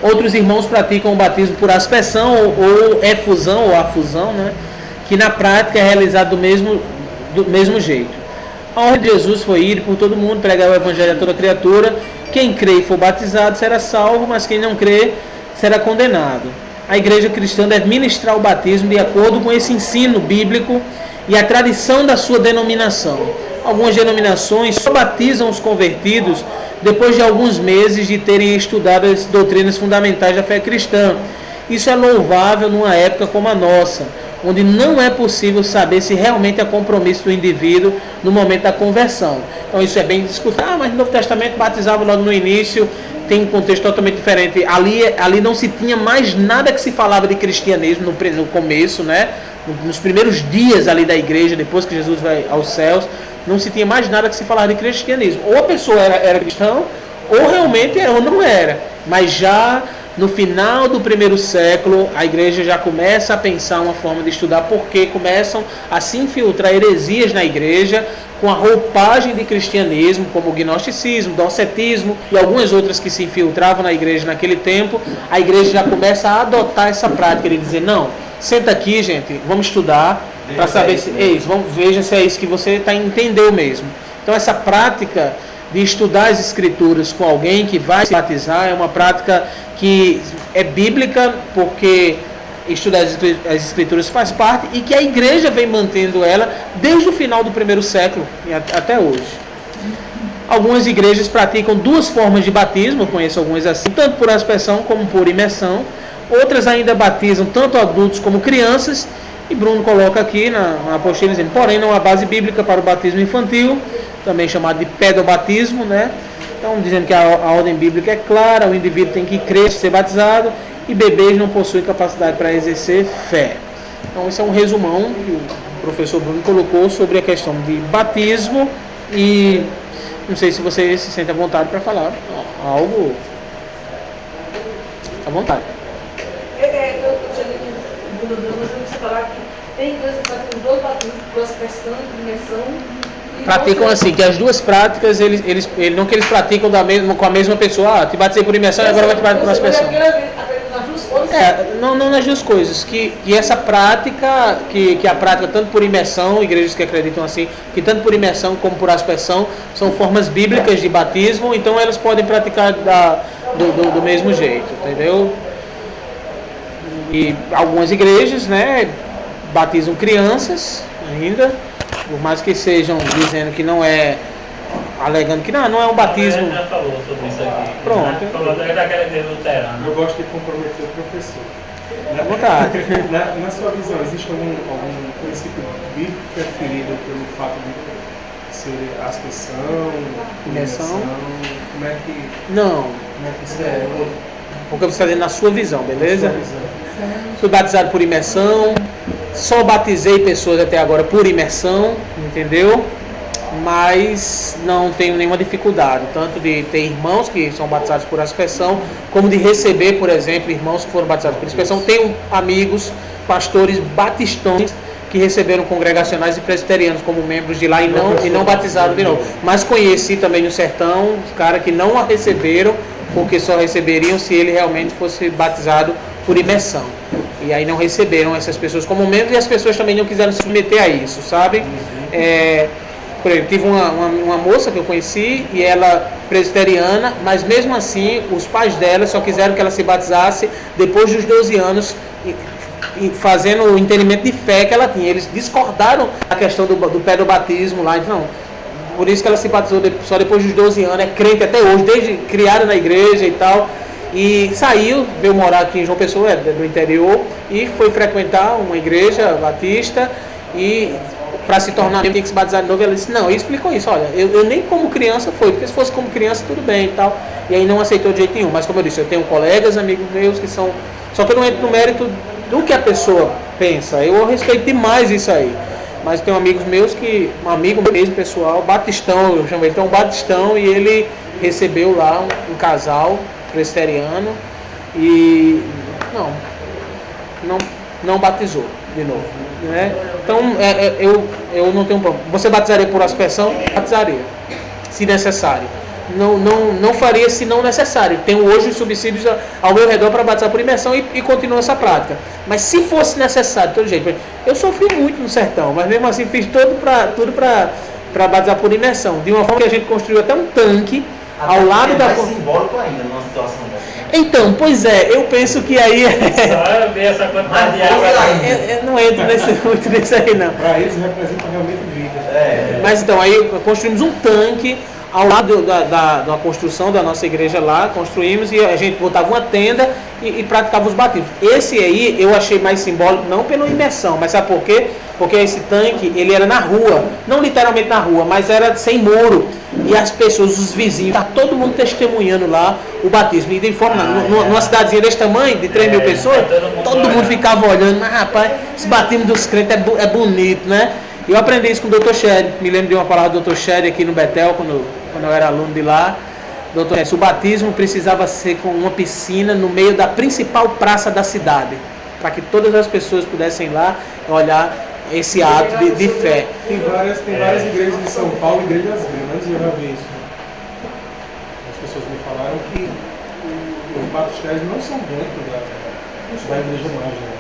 Outros irmãos praticam o batismo por aspersão ou efusão ou afusão, né, que na prática é realizado do mesmo jeito. A ordem de Jesus foi ir por todo mundo, pregar o evangelho a toda criatura. Quem crê e for batizado será salvo, mas quem não crê será condenado. A igreja cristã deve ministrar o batismo de acordo com esse ensino bíblico e a tradição da sua denominação. Algumas denominações só batizam os convertidos depois de alguns meses de terem estudado as doutrinas fundamentais da fé cristã. Isso é louvável numa época como a nossa, onde não é possível saber se realmente há compromisso do indivíduo no momento da conversão. Então isso é bem discutido. Mas no Novo Testamento batizava logo no início, tem um contexto totalmente diferente. Ali não se tinha mais nada que se falava de cristianismo no começo, né? Nos primeiros dias ali da igreja, depois que Jesus vai aos céus, não se tinha mais nada que se falava de cristianismo. Ou a pessoa era cristã, ou realmente ou não era. Mas já no final do primeiro século, a igreja já começa a pensar uma forma de estudar, porque começam a se infiltrar heresias na igreja com a roupagem de cristianismo, como o gnosticismo, o docetismo e algumas outras que se infiltravam na igreja naquele tempo. A igreja já começa a adotar essa prática de dizer: não, senta aqui, gente, vamos estudar para saber se veja se é isso que você entendeu mesmo. Então essa prática de estudar as escrituras com alguém que vai se batizar é uma prática que é bíblica, porque estudar as escrituras faz parte, e que a igreja vem mantendo ela desde o final do primeiro século até hoje. Algumas igrejas praticam duas formas de batismo, eu conheço algumas assim, tanto por aspersão como por imersão. Outras ainda batizam tanto adultos como crianças, e Bruno coloca aqui na apostila dizendo: porém não há base bíblica para o batismo infantil, também chamado de pedobatismo, né? Então dizendo que a ordem bíblica é clara: o indivíduo tem que crer, ser batizado, e bebês não possuem capacidade para exercer fé. Então esse é um resumão que o professor Bruno colocou sobre a questão de batismo, e não sei se você se sente à vontade para falar algo. À vontade. Você falar que tem igrejas que praticam dois batismos, por aspersão e imersão, Praticam assim, que as duas práticas, não que eles praticam com a mesma pessoa, te batizei por imersão e agora vai te batizar por aspersão. Não nas duas coisas, que essa prática, que a prática tanto por imersão, igrejas que acreditam assim, que tanto por imersão como por aspersão, são formas bíblicas de batismo, então elas podem praticar do mesmo jeito, entendeu? E algumas igrejas, né, batizam crianças ainda, por mais que estejam dizendo que não é, alegando que não é um batismo. A gente já falou sobre isso aqui. Pronto. Já falou daquela igreja luterana. Eu gosto de comprometer o professor. À vontade. Na sua visão, existe algum princípio bíblico preferido pelo fato de ser aspersão, imersão? Como é que... Não. Como é que isso é? Porque você está dizendo na sua visão, beleza? Na sua visão. Fui batizado por imersão, só batizei pessoas até agora por imersão, entendeu? Mas não tenho nenhuma dificuldade, tanto de ter irmãos que são batizados por aspersão, como de receber, por exemplo, irmãos que foram batizados por aspersão. Tenho amigos, pastores batistões, que receberam congregacionais e presbiterianos como membros de lá e não batizaram de novo. Mas conheci também no sertão os caras que não a receberam, porque só receberiam se ele realmente fosse batizado por imersão. E aí não receberam essas pessoas como membros e as pessoas também não quiseram se submeter a isso, sabe? Por exemplo, tive uma moça que eu conheci e ela presbiteriana, mas mesmo assim os pais dela só quiseram que ela se batizasse depois dos 12 anos, fazendo o entendimento de fé que ela tinha. Eles discordaram a questão do pé do batismo lá, então, por isso que ela se batizou só depois dos 12 anos, é crente até hoje, desde criada na igreja e tal. E saiu, veio morar aqui em João Pessoa, do interior, e foi frequentar uma igreja batista, e para se tornar membro tinha que se batizar de novo. Ela disse, não, e explicou isso, olha, eu nem como criança fui, porque se fosse como criança tudo bem e tal, e aí não aceitou de jeito nenhum. Mas como eu disse, eu tenho colegas, amigos meus que são, só que eu não entro no mérito do que a pessoa pensa, eu respeito demais isso aí. Mas tem amigos meus que, um amigo mesmo pessoal, batistão, eu chamo ele, então um batistão, e ele recebeu lá um casal presbiteriano e não batizou de novo, né? Então eu não tenho problema. Você batizaria por aspersão? Batizaria, se necessário. Não faria se não necessário. Tenho hoje os subsídios ao meu redor para batizar por imersão e continuo essa prática. Mas se fosse necessário, de todo jeito, eu sofri muito no sertão, mas mesmo assim fiz tudo para batizar por imersão, de uma forma que a gente construiu até um tanque ao lado da... É simbólico ainda numa situação dessa. Então, pois é, eu penso que aí... Só ver essa quantidade de água. Eu não entro muito nesse aí, não. Para eles representa realmente vida. Mas então, aí construímos um tanque ao lado da construção da nossa igreja lá, construímos e a gente botava uma tenda e praticava os batismos. Esse aí eu achei mais simbólico, não pela imersão, mas sabe por quê? Porque esse tanque, ele era na rua, não literalmente na rua, mas era sem muro. E as pessoas, os vizinhos, tá todo mundo testemunhando lá o batismo. E de forma, numa cidadezinha desse tamanho, de 3 mil pessoas, todo mundo ficava olhando, mas rapaz, esse batismo dos crentes é bonito, né? E eu aprendi isso com o Dr. Shed, me lembro de uma palavra do Dr. Shed aqui no Betel, quando eu era aluno de lá. Dr. Shed, o batismo precisava ser com uma piscina no meio da principal praça da cidade, para que todas as pessoas pudessem ir lá olhar esse ato de fé. Tem várias igrejas de São Paulo, igrejas grandes, eu já vi isso. As pessoas me falaram que os batistas não são dentro da igreja mágica.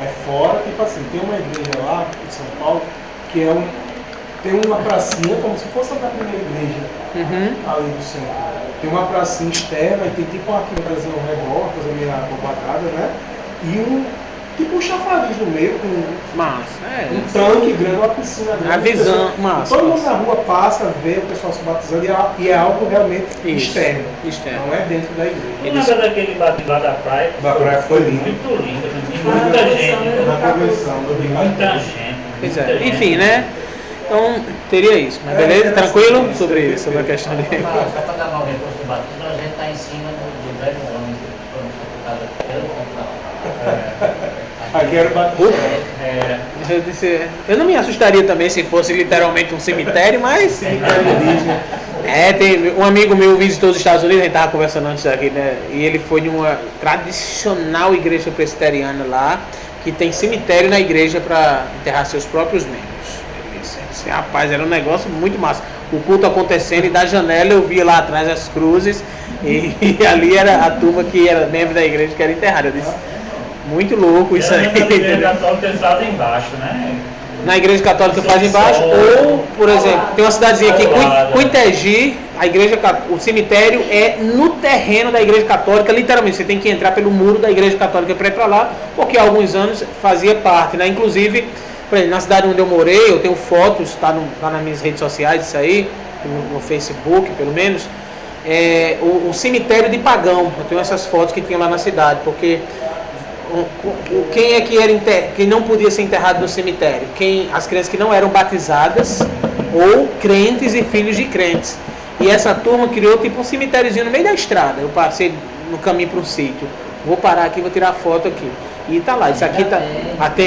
É fora, tipo assim, tem uma igreja lá em São Paulo que tem uma pracinha como se fosse a da primeira igreja ali do centro. Tem uma pracinha externa e tem tipo uma arquibancada ao redor, coisa meio quadrada, né? E tipo um chafariz no meio com um tanque grande, uma piscina grande. A visão, massa. Todo mundo na rua passa, vê o pessoal se batizando e é algo realmente externo. Não é dentro da igreja. Não lembra daquele batismo lá da praia? Da praia foi lindo. Muito lindo, muita gente. Na convenção do Rio. Muita gente. Pois é. Enfim, né? Então, teria isso. Mas beleza? Tranquilo sobre a questão de... Só para dar mal recurso do batismo, a gente está em cima do velho homem que foi sepultado pelo computador. Aqui era o batismo. Eu não me assustaria também se fosse literalmente um cemitério, mas... Tem um amigo meu visitou os Estados Unidos, a gente estava conversando antes aqui, né? E ele foi em uma tradicional igreja presbiteriana lá, que tem cemitério na igreja para enterrar seus próprios membros. Ele disse, Rapaz, era um negócio muito massa. O culto acontecendo e da janela eu via lá atrás as cruzes e ali era a turma que era membro da igreja que era enterrada. Eu disse, muito louco isso aí. Na igreja católica eles fazem embaixo, né? Na igreja católica faz embaixo, ou, por exemplo, tem uma cidadezinha aqui, Cuitegi, a igreja, o cemitério é no terreno da igreja católica, literalmente, você tem que entrar pelo muro da igreja católica para ir para lá, porque há alguns anos fazia parte, né? Inclusive, por exemplo, na cidade onde eu morei, eu tenho fotos, tá nas minhas redes sociais, isso aí, no Facebook, pelo menos, o cemitério de Pagão, eu tenho essas fotos que tinha lá na cidade, porque quem é que quem não podia ser enterrado no cemitério? As crianças que não eram batizadas ou crentes e filhos de crentes. E essa turma criou tipo um cemitériozinho no meio da estrada. Eu passei no caminho para um sítio. Vou parar aqui, vou tirar a foto aqui. E tá lá. Isso aqui tá. Aqui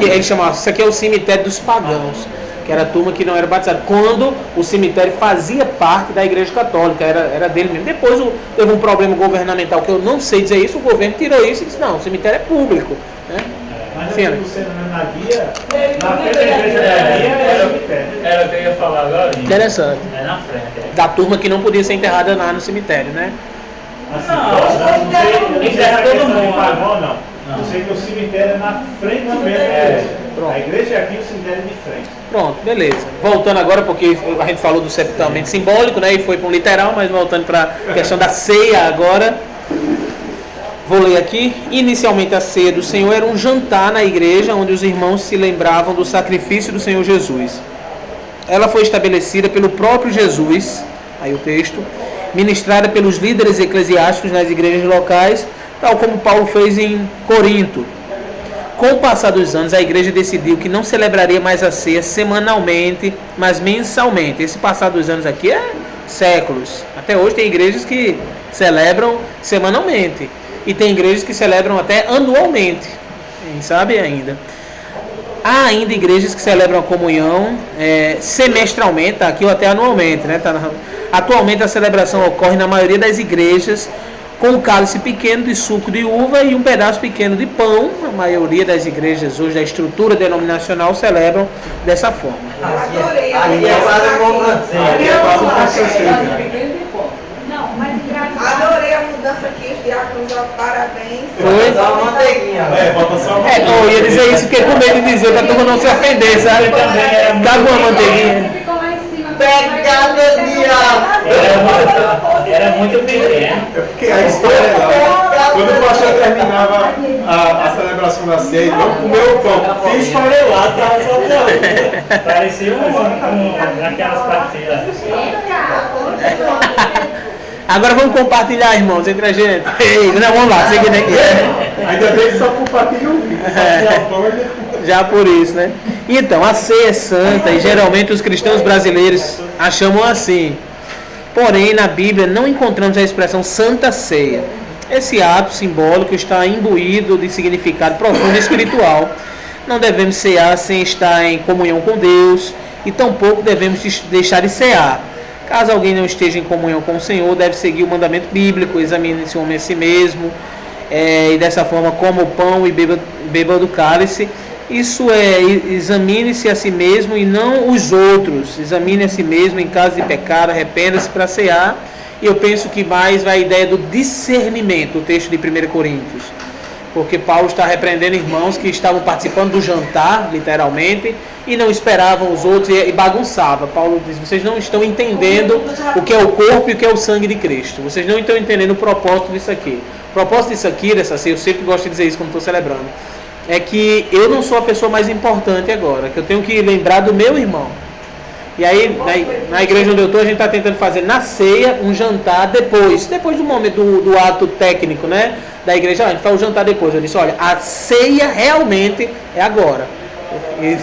eles chamam. Isso aqui é o cemitério dos pagãos, que era a turma que não era batizada. Quando o cemitério fazia parte da igreja católica, era dele mesmo. Depois teve um problema governamental, que eu não sei dizer isso, o governo tirou isso e disse, não, o cemitério é público. Né? Mas Sim, na guia, na frente da igreja da guia era o cemitério. Era o que eu ia falar agora. Interessante. É na frente. Da turma que não podia ser enterrada lá no cemitério, né? Assim, Não, não sei enterra se todo todo mundo. mundo pagou, não. Eu sei que o cemitério é na frente mesmo da igreja. Pronto. A igreja é aqui, o cemitério é de frente. Pronto, beleza. Voltando agora, porque a gente falou do sepultamento simbólico, né? E foi para um literal, mas voltando para a questão da ceia agora. Vou ler aqui. Inicialmente a ceia do Senhor era um jantar na igreja, onde os irmãos se lembravam do sacrifício do Senhor Jesus. Ela foi estabelecida pelo próprio Jesus, aí o texto, ministrada pelos líderes eclesiásticos nas igrejas locais, tal como Paulo fez em Corinto. Com o passar dos anos, a igreja decidiu que não celebraria mais a ceia semanalmente, mas mensalmente. Esse passar dos anos aqui é séculos. Até hoje tem igrejas que celebram semanalmente. E tem igrejas que celebram até anualmente. Quem sabe ainda. Há ainda igrejas que celebram a comunhão semestralmente, tá aqui ou até anualmente. Né? Atualmente a celebração ocorre na maioria das igrejas com um cálice pequeno de suco de uva e um pedaço pequeno de pão. A maioria das igrejas hoje da estrutura denominacional celebram dessa forma. Aqui é quase um bom francês. Aqui é quase um bom francês. Não, mas engraçado. Adorei a mudança aqui, os diáconos, ó, parabéns. Foi? Só uma manteiguinha. Falta só uma. Eu ia dizer isso, fiquei com medo de dizer, para a turma não se ofender, sabe? Dá uma manteiguinha. Ficou lá em cima. Pegada diabo! Era muito pequeno. É porque a história é lá. Quando o pastor terminava a celebração da ceia, ele não comeu o pão. Tem esfarelado, tá? Só pode. Parecia aquelas partidas. Agora vamos compartilhar, irmãos, entre a gente. Ei, não, vamos lá, seguindo aqui. Ainda bem que só compartilha o vídeo. Compartilhar o pão, ele... Já por isso, né? Então, a ceia é santa e geralmente os cristãos brasileiros a chamam assim. Porém, na Bíblia não encontramos a expressão Santa Ceia. Esse ato simbólico está imbuído de significado profundo e espiritual. Não devemos cear sem estar em comunhão com Deus e tampouco devemos deixar de cear. Caso alguém não esteja em comunhão com o Senhor, deve seguir o mandamento bíblico, examine-se o homem a si mesmo, e dessa forma coma o pão e beba do cálice. Isso é, examine-se a si mesmo e não os outros. Examine a si mesmo em caso de pecado, arrependa-se para cear. E eu penso que mais vai a ideia do discernimento, o texto de 1 Coríntios. Porque Paulo está repreendendo irmãos que estavam participando do jantar, literalmente, e não esperavam os outros e bagunçava. Paulo diz, vocês não estão entendendo o que é o corpo e o que é o sangue de Cristo. Vocês não estão entendendo o propósito disso aqui. O propósito disso aqui, dessa ceia, eu sempre gosto de dizer isso quando estou celebrando, é que eu não sou a pessoa mais importante agora, que eu tenho que lembrar do meu irmão. E aí, na igreja onde eu estou, a gente está tentando fazer na ceia um jantar depois do momento do ato técnico, né? Da igreja, a gente faz o jantar depois. Eu disse, olha, a ceia realmente é agora. E,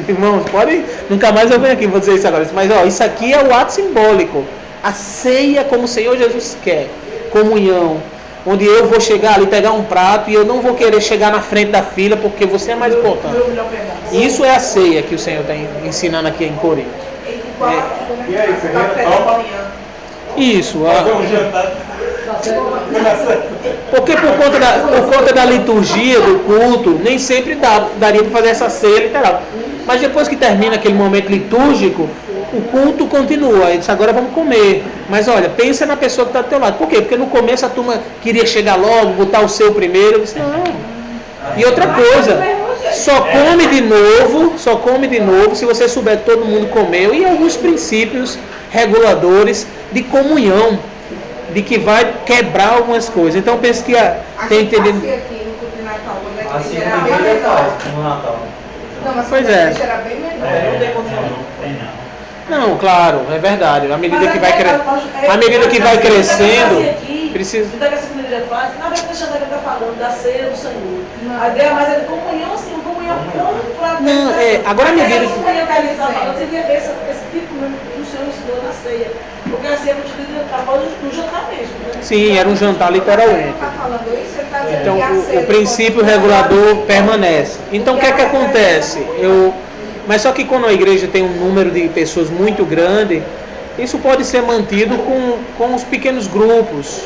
irmãos, pode, nunca mais eu venho aqui, vou dizer isso agora. Mas ó, isso aqui é o ato simbólico. A ceia como o Senhor Jesus quer. Comunhão. Onde eu vou chegar ali, pegar um prato e eu não vou querer chegar na frente da fila porque você é mais importante. Isso é a ceia que o Senhor está ensinando aqui em Corinto. E aí, Fernando, toma? Isso. Fazer um jantar. Porque por conta da liturgia, do culto, nem sempre daria para fazer essa ceia literal. Mas depois que termina aquele momento litúrgico, o culto continua. Ele disse, agora vamos comer. Mas olha, pensa na pessoa que está do teu lado. Por quê? Porque no começo a turma queria chegar logo, botar o seu primeiro. Eu disse, não. E outra coisa, só come de novo se você souber que todo mundo comeu. E alguns princípios reguladores de comunhão, de que vai quebrar algumas coisas. Então eu penso que tem entendido. Aqui no culto de Natal, quando a Assim, igreja era a bem igreja menor. faz no Natal. Não, mas Pois quando a é. igreja era bem menor. Não tem condição, não. Tem não. Não, claro, é verdade. À medida que vai Mas crescendo, precisa. Então, que a segunda igreja faz, nada que a Xandra está falando da ceia do Senhor. A ideia mais é de comunhão, assim, comunhão com fraternidade. Não, agora à medida que. A comunhão que ele está falando seria esse tipo mesmo que o Senhor ensinou na ceia. Porque a ceia é constituída após do jantar mesmo, né? Sim, era um jantar literalmente. Ele está falando isso, ele está dizendo Então que a ceia o princípio regulador permanece. Então o que é que acontece? Mas só que quando a igreja tem um número de pessoas muito grande, isso pode ser mantido com os pequenos grupos.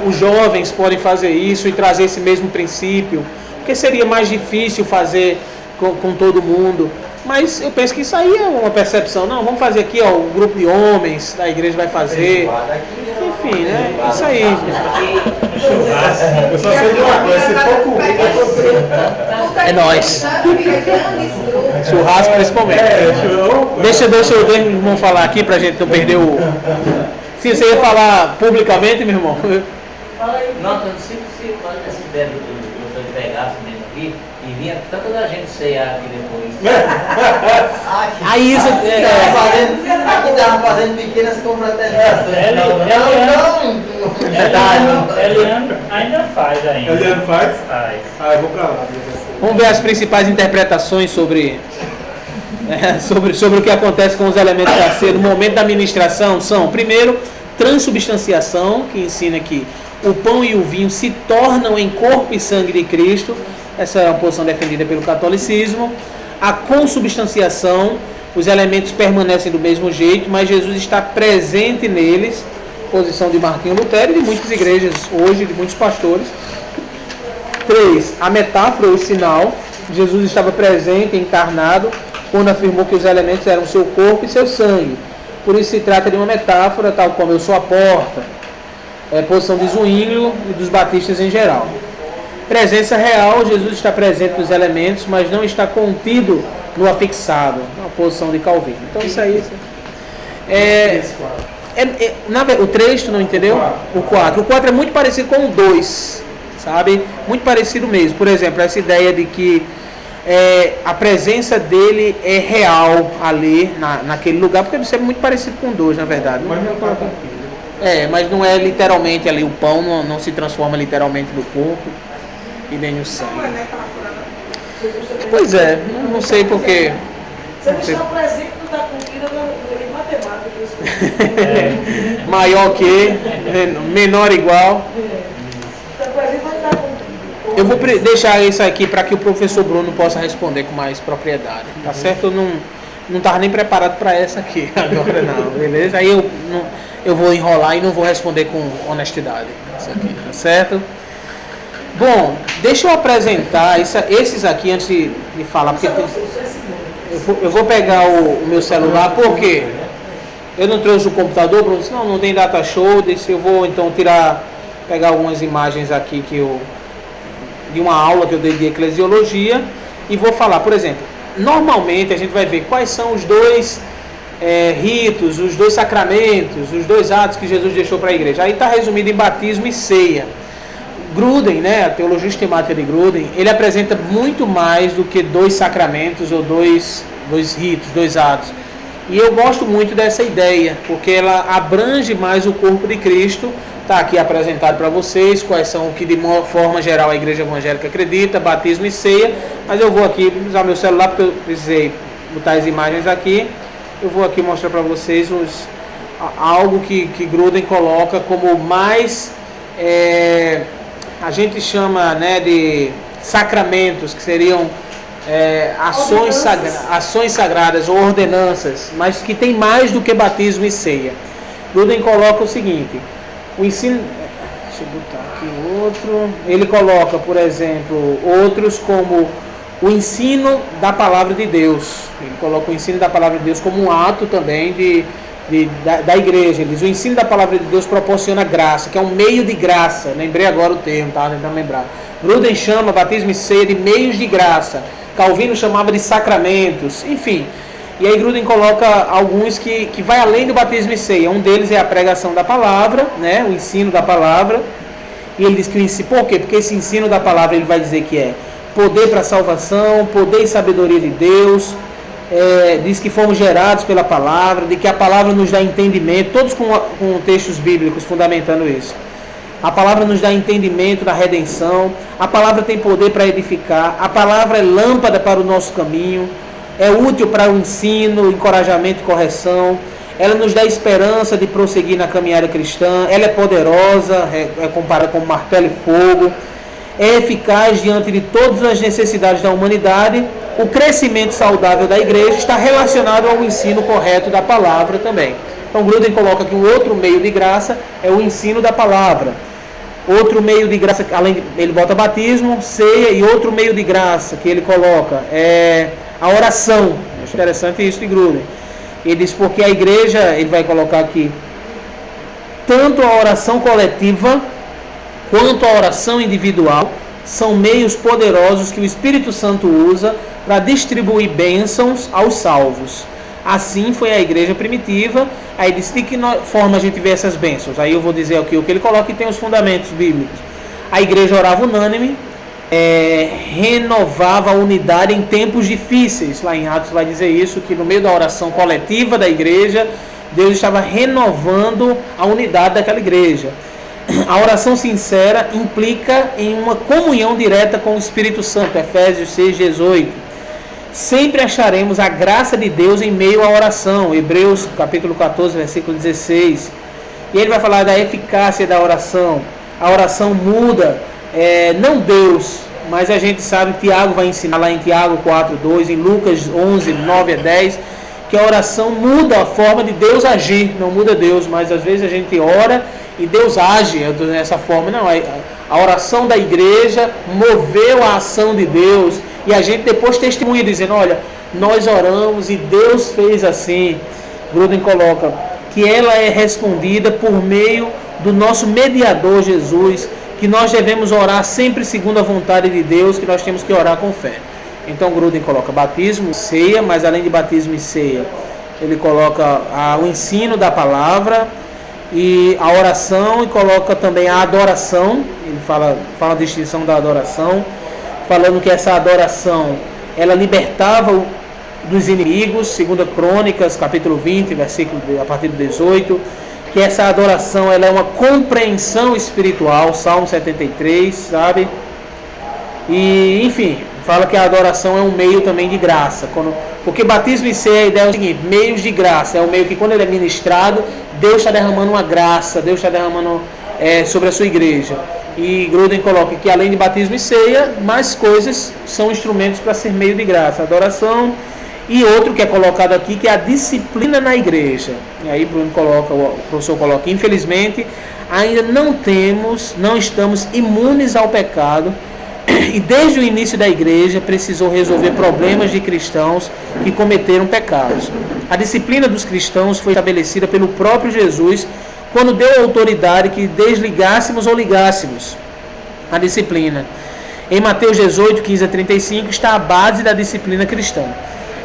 Os jovens podem fazer isso e trazer esse mesmo princípio, porque seria mais difícil fazer com todo mundo. Mas eu penso que isso aí é uma percepção. Não, vamos fazer aqui, ó, o grupo de homens da igreja vai fazer. Enfim, né? Isso aí. Eu só sei de uma coisa, se for comigo, É nóis. é Churrasco principalmente. Deixa o irmão falar aqui pra gente não perder o. Se você ia falar publicamente, meu irmão. Nossa, eu não sei se essa ideia do professor de pegasse mesmo aqui e vinha tanta da gente ceiar aqui depois. Aí isso Aqui estava fazendo pequenas confraternizações. Eliane ainda faz ainda. Eliane faz? Faz. Ah, eu vou pra lá. Vamos ver as principais interpretações sobre o que acontece com os elementos da ceia no momento da ministração. São, primeiro, transubstanciação, que ensina que o pão e o vinho se tornam em corpo e sangue de Cristo. Essa é uma posição defendida pelo catolicismo. A consubstanciação, os elementos permanecem do mesmo jeito, mas Jesus está presente neles. Posição de Martinho Lutero e de muitas igrejas hoje, de muitos pastores. 3. A metáfora ou sinal. Jesus estava presente, encarnado, quando afirmou que os elementos eram seu corpo e seu sangue. Por isso se trata de uma metáfora, tal como eu sou a porta. Posição de Zwinglio e dos batistas em geral. Presença real, Jesus está presente nos elementos, mas não está contido no afixado. Uma posição de Calvino. Então isso aí... o 3, tu não entendeu? O 4. O 4 é muito parecido com o 2, sabe? Muito parecido mesmo. Por exemplo, essa ideia de que a presença dele é real ali, naquele lugar, porque isso é muito parecido com o 2, na verdade. Mas não está cumprido. Mas não é literalmente ali, o pão não se transforma literalmente no corpo e nem no sangue. Pois é, não sei porquê. Se ele está presente, não está cumprido, é matemática. Isso. Maior que, menor igual. Está presente, mas não está cumprido. Eu vou deixar isso aqui para que o professor Bruno possa responder com mais propriedade. Tá certo? Eu não estava nem preparado para essa aqui agora não, beleza? Aí eu vou enrolar e não vou responder com honestidade. Isso aqui, tá certo? Bom, deixa eu apresentar esses aqui antes de falar, porque eu vou pegar o meu celular, porque eu não trouxe o computador, Bruno, senão não tem data show, eu vou então pegar algumas imagens aqui de uma aula que eu dei de eclesiologia e vou falar, por exemplo, normalmente a gente vai ver quais são os dois ritos, os dois sacramentos, os dois atos que Jesus deixou para a igreja. Aí está resumido em batismo e ceia. Gruden, né, a teologia sistemática de Gruden, ele apresenta muito mais do que dois sacramentos ou dois ritos, dois atos. E eu gosto muito dessa ideia, porque ela abrange mais o corpo de Cristo. Está aqui apresentado para vocês quais são o que de forma geral a igreja evangélica acredita, batismo e ceia. Mas eu vou aqui usar meu celular porque eu precisei botar as imagens aqui. Eu vou aqui mostrar para vocês algo que Gruden coloca como mais... a gente chama, né, de sacramentos, que seriam ações sagradas ou ordenanças, mas que tem mais do que batismo e ceia. Gruden coloca o seguinte, o ensino... Deixa eu botar aqui outro. Ele coloca, por exemplo, outros como o ensino da palavra de Deus. Ele coloca o ensino da palavra de Deus como um ato também da igreja. Ele diz: o ensino da palavra de Deus proporciona graça, que é um meio de graça. Lembrei agora o termo, estava tentando lembrar. Gruden chama batismo e ceia de meios de graça. Calvino chamava de sacramentos, enfim. E aí Gruden coloca alguns que vai além do batismo e ceia. Um deles é a pregação da palavra, né? O ensino da palavra. E ele diz que o ensino... Por quê? Porque esse ensino da palavra ele vai dizer que é poder para a salvação, poder e sabedoria de Deus. Diz que fomos gerados pela palavra, de que a palavra nos dá entendimento, todos com textos bíblicos fundamentando isso. A palavra nos dá entendimento da redenção, a palavra tem poder para edificar, a palavra é lâmpada para o nosso caminho, é útil para o ensino, encorajamento e correção, ela nos dá esperança de prosseguir na caminhada cristã, ela é poderosa, é comparada com martelo e fogo, é eficaz diante de todas as necessidades da humanidade. O crescimento saudável da igreja está relacionado ao ensino correto da palavra também. Então Gruden coloca que o outro meio de graça é o ensino da palavra. Outro meio de graça, ele bota batismo, ceia, e outro meio de graça que ele coloca é a oração. Acho interessante isso de Gruden. Ele diz porque a igreja, ele vai colocar aqui, tanto a oração coletiva quanto a oração individual são meios poderosos que o Espírito Santo usa para distribuir bênçãos aos salvos. Assim foi a igreja primitiva. Aí diz: de que forma a gente vê essas bênçãos? Aí eu vou dizer aqui o que ele coloca, e tem os fundamentos bíblicos. A igreja orava unânime, renovava a unidade em tempos difíceis. Lá em Atos vai dizer isso, que no meio da oração coletiva da igreja, Deus estava renovando a unidade daquela igreja. A oração sincera implica em uma comunhão direta com o Espírito Santo. Efésios 6:18. Sempre acharemos a graça de Deus em meio à oração. Hebreus capítulo 14, versículo 16. E ele vai falar da eficácia da oração. A oração muda, não Deus, mas a gente sabe que Tiago vai ensinar lá em Tiago 4:2, em Lucas 11, 9-10, que a oração muda a forma de Deus agir. Não muda Deus, mas às vezes a gente ora e Deus age dessa forma. Não, a oração da igreja moveu a ação de Deus, e a gente depois testemunha dizendo: olha, nós oramos e Deus fez assim. Gruden coloca que ela é respondida por meio do nosso mediador Jesus, que nós devemos orar sempre segundo a vontade de Deus, que nós temos que orar com fé. Então Gruden coloca batismo e ceia, mas além de batismo e ceia, ele coloca o ensino da palavra e a oração, e coloca também a adoração. Ele fala a distinção da adoração, falando que essa adoração ela libertava dos inimigos, segundo Crônicas capítulo 20, versículo a partir do 18, que essa adoração ela é uma compreensão espiritual, Salmo 73, sabe? E enfim, fala que a adoração é um meio também de graça, porque batismo e ceia, a ideia é o seguinte: meios de graça, é um meio que quando ele é ministrado, Deus está derramando uma graça, Deus está derramando sobre a sua igreja. E Gruden coloca que além de batismo e ceia, mais coisas são instrumentos para ser meio de graça, adoração. E outro que é colocado aqui, que é a disciplina na igreja. E aí o professor coloca: infelizmente ainda não estamos imunes ao pecado, e desde o início da igreja precisou resolver problemas de cristãos que cometeram pecados. A disciplina dos cristãos foi estabelecida pelo próprio Jesus, quando deu autoridade que desligássemos ou ligássemos a disciplina. Em Mateus 18, 15-35 está a base da disciplina cristã.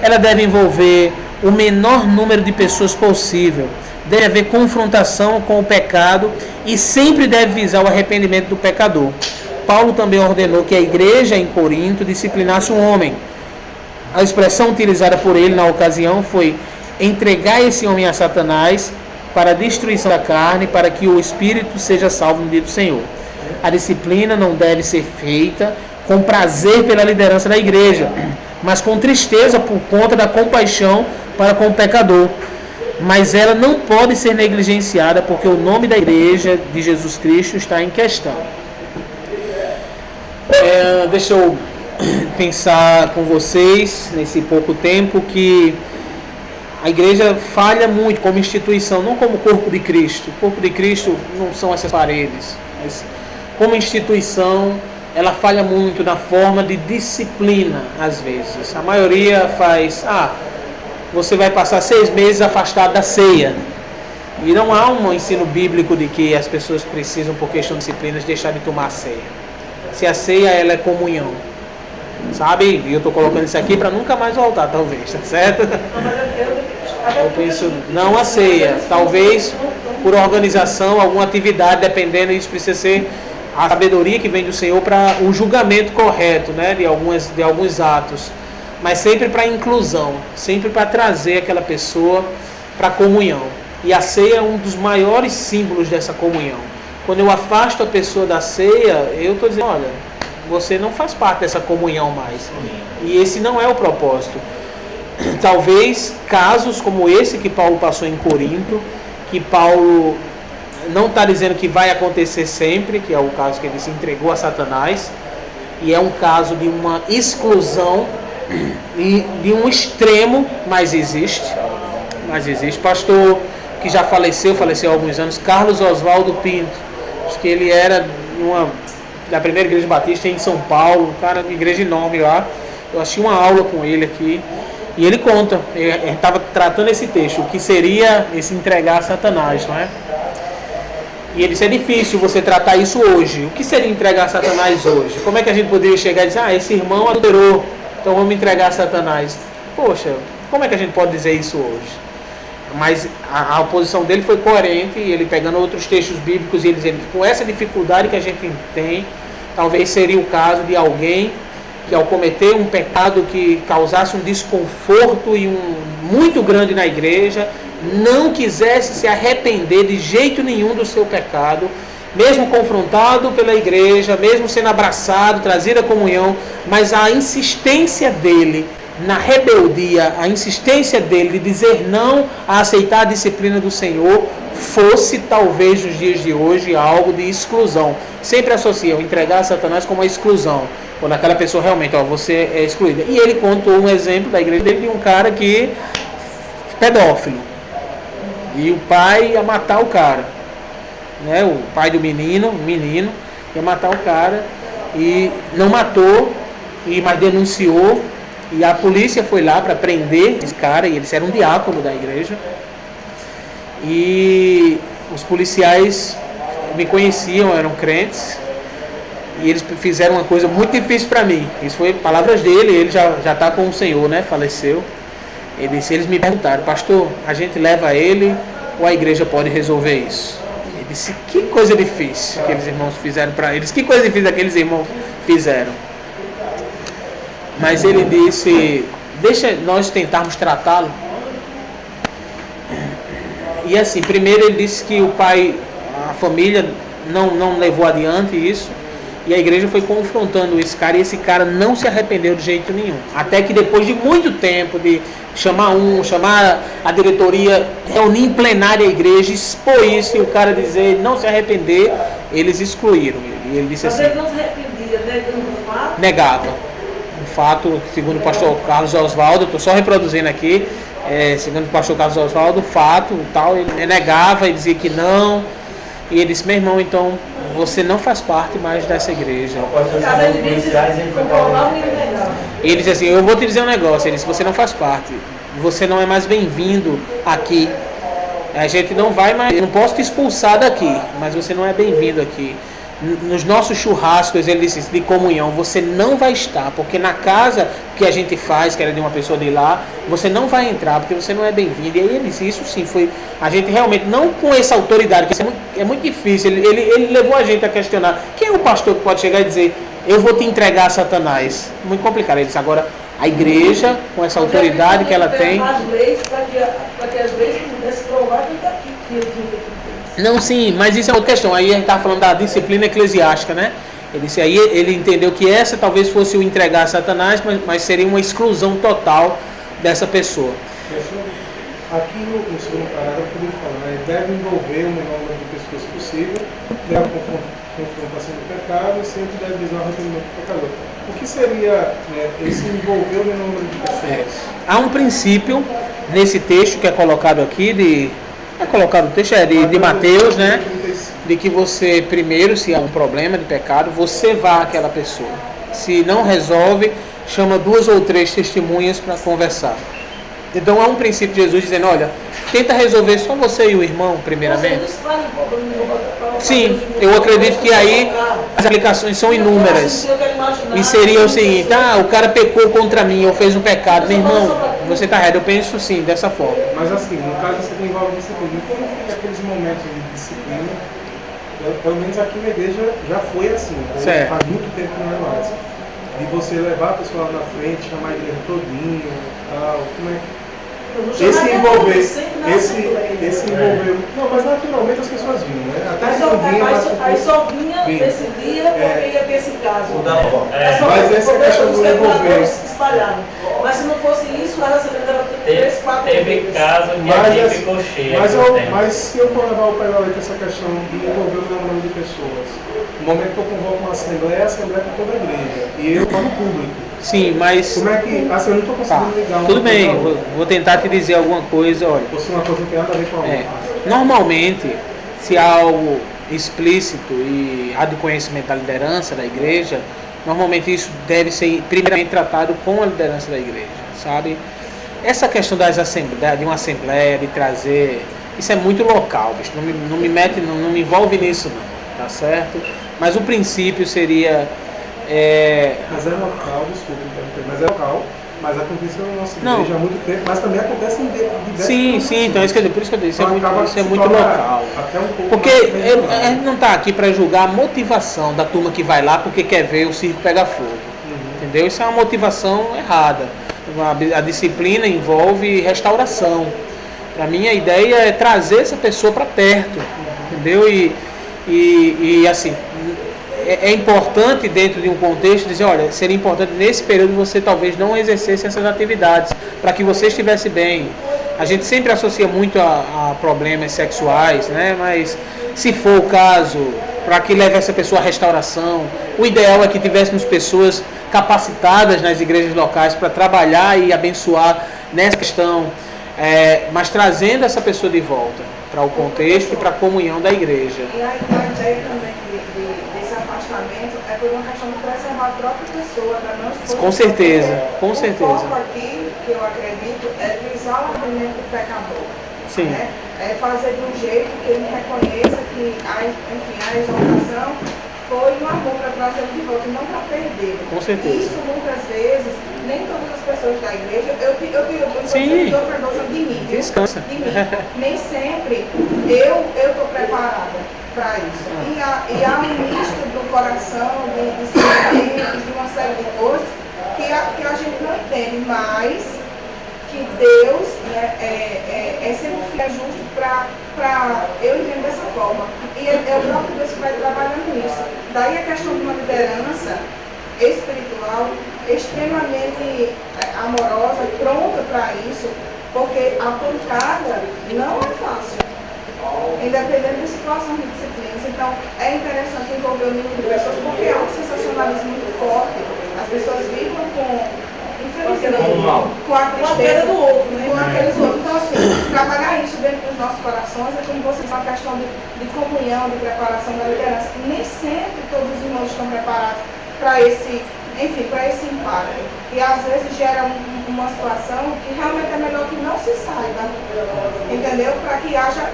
Ela deve envolver o menor número de pessoas possível, deve haver confrontação com o pecado e sempre deve visar o arrependimento do pecador. Paulo também ordenou que a igreja em Corinto disciplinasse um homem. A expressão utilizada por ele na ocasião foi: entregar esse homem a Satanás para a destruição da carne, para que o espírito seja salvo no dia do Senhor. A disciplina não deve ser feita com prazer pela liderança da igreja, mas com tristeza por conta da compaixão para com o pecador. Mas ela não pode ser negligenciada, porque o nome da igreja de Jesus Cristo está em questão. Deixa eu pensar com vocês, nesse pouco tempo, que a igreja falha muito como instituição, não como corpo de Cristo. O corpo de Cristo não são essas paredes, mas como instituição ela falha muito na forma de disciplina, às vezes. A maioria faz, você vai passar 6 meses afastado da ceia. E não há um ensino bíblico de que as pessoas precisam, por questão de disciplinas, deixar de tomar a ceia. Se a ceia, ela é comunhão. Sabe? E eu estou colocando isso aqui para nunca mais voltar, talvez, tá certo? Eu penso, não a ceia. Talvez por organização, alguma atividade, dependendo, isso precisa ser a sabedoria que vem do Senhor para o julgamento correto, né, de alguns atos. Mas sempre para inclusão, sempre para trazer aquela pessoa para a comunhão. E a ceia é um dos maiores símbolos dessa comunhão. Quando eu afasto a pessoa da ceia, eu estou dizendo, olha, você não faz parte dessa comunhão mais. E esse não é o propósito. Talvez casos como esse que Paulo passou em Corinto, que Paulo não está dizendo que vai acontecer sempre, que é o caso que ele se entregou a Satanás, e é um caso de uma exclusão e de um extremo, mas existe. Pastor que já faleceu há alguns anos, Carlos Oswaldo Pinto, acho que ele era da primeira igreja batista em São Paulo, um cara de igreja enorme lá. Eu assisti uma aula com ele aqui, e ele conta, ele estava tratando esse texto, o que seria esse entregar a Satanás, não é? E ele disse, é difícil você tratar isso hoje. O que seria entregar a Satanás hoje? Como é que a gente poderia chegar e dizer, esse irmão adulterou, então vamos entregar a Satanás? Poxa, como é que a gente pode dizer isso hoje? Mas a oposição dele foi coerente, e ele pegando outros textos bíblicos e ele dizendo que com essa dificuldade que a gente tem, talvez seria o caso de alguém que ao cometer um pecado que causasse um desconforto muito grande na igreja, não quisesse se arrepender de jeito nenhum do seu pecado, mesmo confrontado pela igreja, mesmo sendo abraçado, trazido à comunhão, mas a insistência dele na rebeldia, a insistência dele de dizer não a aceitar a disciplina do Senhor, fosse talvez nos dias de hoje algo de exclusão. Sempre associam entregar a Satanás como uma exclusão, quando aquela pessoa realmente, você é excluída. E ele contou um exemplo da igreja dele de um cara que pedófilo, e o pai ia matar o cara, né? O pai do menino ia matar o cara e não matou, mas denunciou. E a polícia foi lá para prender esse cara, e eles eram um diácono da igreja. E os policiais me conheciam, eram crentes, e eles fizeram uma coisa muito difícil para mim. Isso foi palavras dele, ele já está com o Senhor, né? Faleceu. Eles me perguntaram, pastor, a gente leva ele ou a igreja pode resolver isso? Ele disse, que coisa difícil que aqueles irmãos fizeram para eles, que coisa difícil aqueles irmãos fizeram. Mas ele disse, deixa nós tentarmos tratá-lo. E assim, primeiro ele disse que o pai, a família não levou adiante isso, e a igreja foi confrontando esse cara, e esse cara não se arrependeu de jeito nenhum. Até que depois de muito tempo de chamar a diretoria, reunir em plenária a igreja, expor isso, e o cara dizer não se arrepender, eles excluíram ele. E ele disse assim, mas ele não se arrependia, negando o fato? Negava. O fato, segundo o pastor Carlos Oswaldo, estou só reproduzindo aqui, segundo o pastor Carlos Oswaldo, o fato tal, ele negava e dizia que não. E ele disse, meu irmão, então você não faz parte mais dessa igreja. E ele disse assim, eu vou te dizer um negócio. Ele disse, você não faz parte, você não é mais bem-vindo aqui. A gente não vai mais, eu não posso te expulsar daqui, mas você não é bem-vindo aqui. Nos nossos churrascos, ele disse, de comunhão, você não vai estar, porque na casa que a gente faz, que era de uma pessoa de lá, você não vai entrar, porque você não é bem-vindo. E aí ele disse, isso sim, foi a gente realmente, não com essa autoridade, que é muito difícil, ele levou a gente a questionar, quem é o pastor que pode chegar e dizer, eu vou te entregar a Satanás? Muito complicado. Ele disse, agora, a igreja, com essa autoridade que ela tem... As leis, para que as leis pudessem provar que ele está aqui, que ele Não, sim, mas isso é outra questão. Aí a gente estava falando da disciplina eclesiástica, né? Ele disse, aí ele entendeu que essa talvez fosse o entregar a Satanás, mas seria uma exclusão total dessa pessoa. Aqui no segundo parágrafo ele fala, né? Deve envolver o menor número de pessoas possível, a confrontação do pecado, e sempre deve visar o arrependimento do pecador. O que seria esse envolver o menor número de pessoas? Há um princípio nesse texto que é colocado aqui, é colocado o texto de Mateus, né? de que você, primeiro, se há um problema de pecado, você vá àquela pessoa. Se não resolve, chama 2 ou 3 testemunhas para conversar. Então há um princípio de Jesus dizendo, olha, tenta resolver só você e o irmão, primeiramente. Sim, eu acredito que aí as aplicações são inúmeras. E seria o seguinte, o cara pecou contra mim, ou fez um pecado, meu irmão, você está errado. Eu penso sim, dessa forma. Mas assim, no caso você envolve disciplina, como fica aqueles momentos de disciplina? Pelo menos aqui na igreja já foi assim, certo. Faz muito tempo que não é mais. De você levar a pessoa lá na frente, chamar a igreja todinha, tal, como é que... Esse envolver. Não, mas naturalmente as pessoas vinham, né? Até aí só vinha nesse dia porque ia ter esse caso. Mas essa questão do envolver. Espalhado. Mas se não fosse isso, a Assembleia era 3, 4 Teve caso que a gente ficou cheio. Mas se eu for levar o pé da letra essa questão de envolver o número de pessoas, no momento que eu convoco uma Assembleia, é a Assembleia para toda a igreja. E eu estou no público. Sim, mas... Como é que... Assim, eu não estou conseguindo ligar. Tudo bem, vou tentar te dizer alguma coisa, olha. Ou se uma coisa não tem nada a ver com a outra. Normalmente, se há algo explícito e há do conhecimento da liderança da igreja, normalmente isso deve ser primeiramente tratado com a liderança da igreja, sabe? Essa questão de uma assembleia, de trazer... Isso é muito local, bicho. Não me mete, não me envolve nisso não, tá certo? Mas o princípio seria... Mas é local, desculpa, mas é local, mas aconteceu na nossa igreja há muito tempo, mas também acontece em diversas Sim, então por isso que eu disse, isso é muito local. Até um pouco porque a gente não está aqui para julgar a motivação da turma que vai lá porque quer ver o circo pegar fogo. Entendeu? Isso é uma motivação errada. A disciplina envolve restauração. Para mim a ideia é trazer essa pessoa para perto. Entendeu? E assim... É importante dentro de um contexto dizer, olha, seria importante nesse período você talvez não exercesse essas atividades para que você estivesse bem. A gente sempre associa muito a problemas sexuais, né? Mas se for o caso, para que leve essa pessoa à restauração, o ideal é que tivéssemos pessoas capacitadas nas igrejas locais para trabalhar e abençoar nessa questão, mas trazendo essa pessoa de volta para o contexto e para a comunhão da igreja. E a ideia também desse afastamento é por uma questão de preservar a própria pessoa, da não exposição. Com certeza, com certeza. O foco aqui, que eu acredito, é visar o arrependimento do pecador. Sim. Né? É fazer de um jeito que ele reconheça que a exaltação foi um amor para trazer ele de volta e não para perder. Com certeza. Isso muitas vezes, nem todas as pessoas da igreja, eu Sim. outra coisa de mim, viu? Descansa. De mim. Nem sempre eu estou preparada para isso. E há um misto do coração, de sentimentos, de uma série de coisas que a gente não entende, mas que Deus é sempre fiel justo para eu entendo dessa forma. E é o próprio Deus que vai trabalhando nisso. Daí a questão de uma liderança espiritual extremamente amorosa, pronta para isso, porque a pancada não é fácil, independente de situação de disciplinas. Então, é interessante envolver o número de pessoas, porque há um sensacionalismo muito forte. As pessoas vibram com a tristeza do outro, né? Com aqueles outros. Então, assim, trabalhar isso dentro dos nossos corações é como você fala, a questão de comunhão, de preparação da liderança. Nem sempre todos os irmãos estão preparados para esse impacto. E às vezes gera uma situação que realmente é melhor que não se saiba, entendeu? Para que haja,